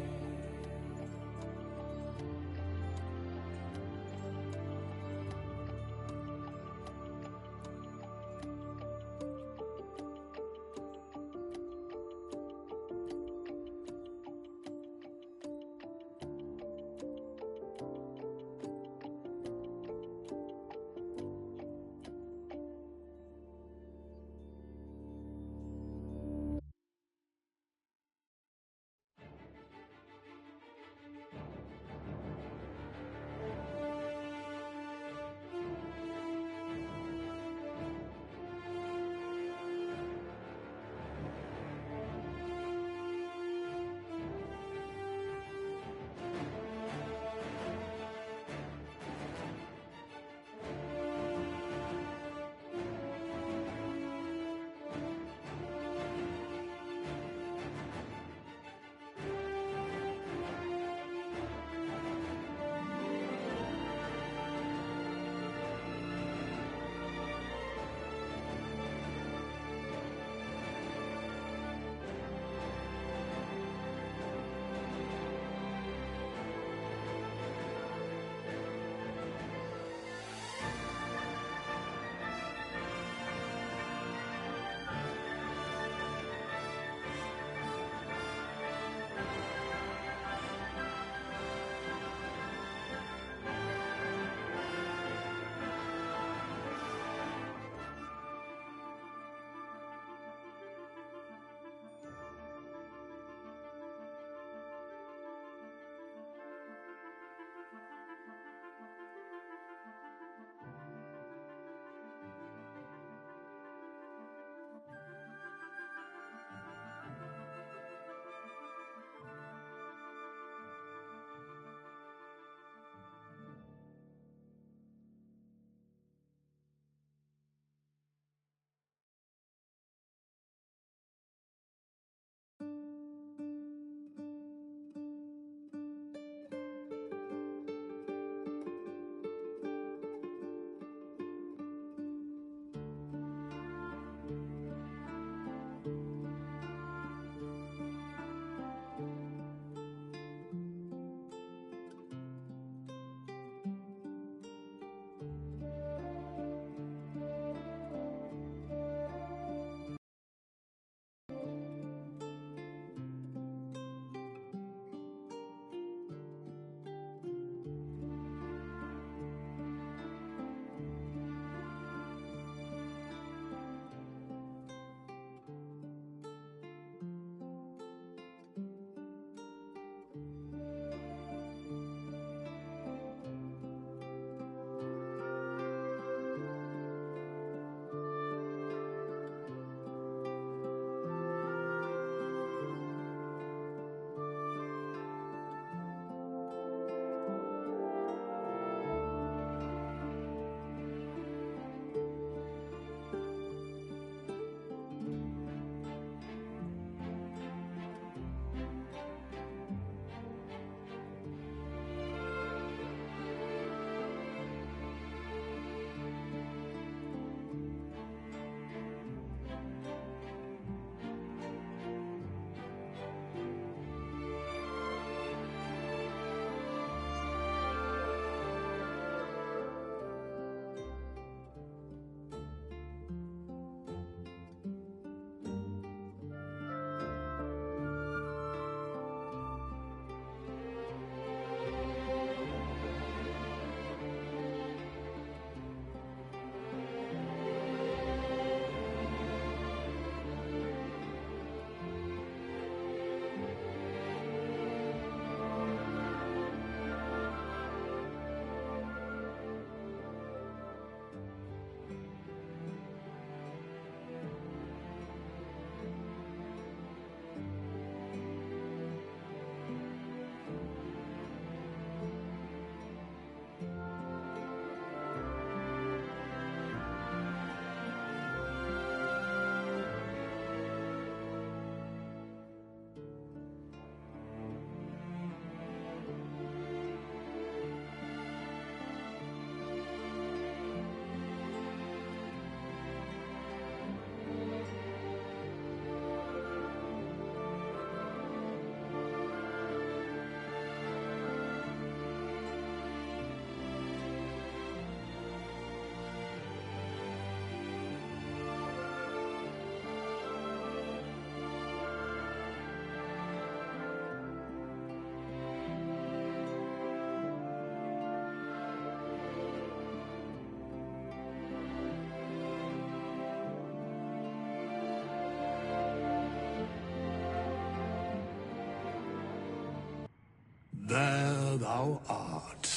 Thou art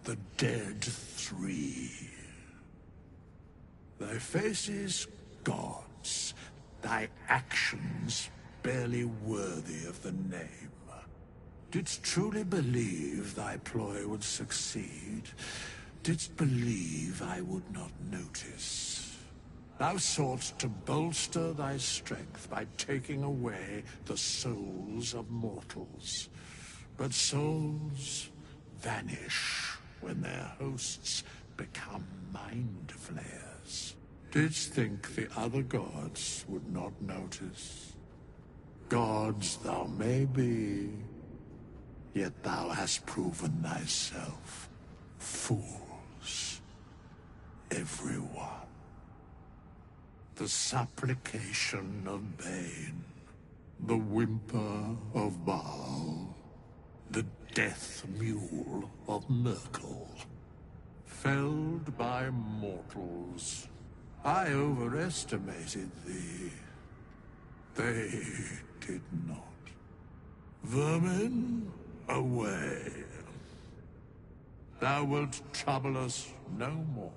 the dead three. Thy faces gods, thy actions barely worthy of the name. Didst truly believe thy ploy would succeed? Didst believe I would not notice? Thou soughtst to bolster thy strength by taking away the souls of mortals. But souls vanish when their hosts become mind flayers. Didst think the other gods would not notice? Gods thou may be, yet thou hast proven thyself fools, everyone. The supplication of Bane, the whimper of Baal, the death mule of Merkel. Felled by mortals, I overestimated thee. They did not. Vermin, away. Thou wilt trouble us no more.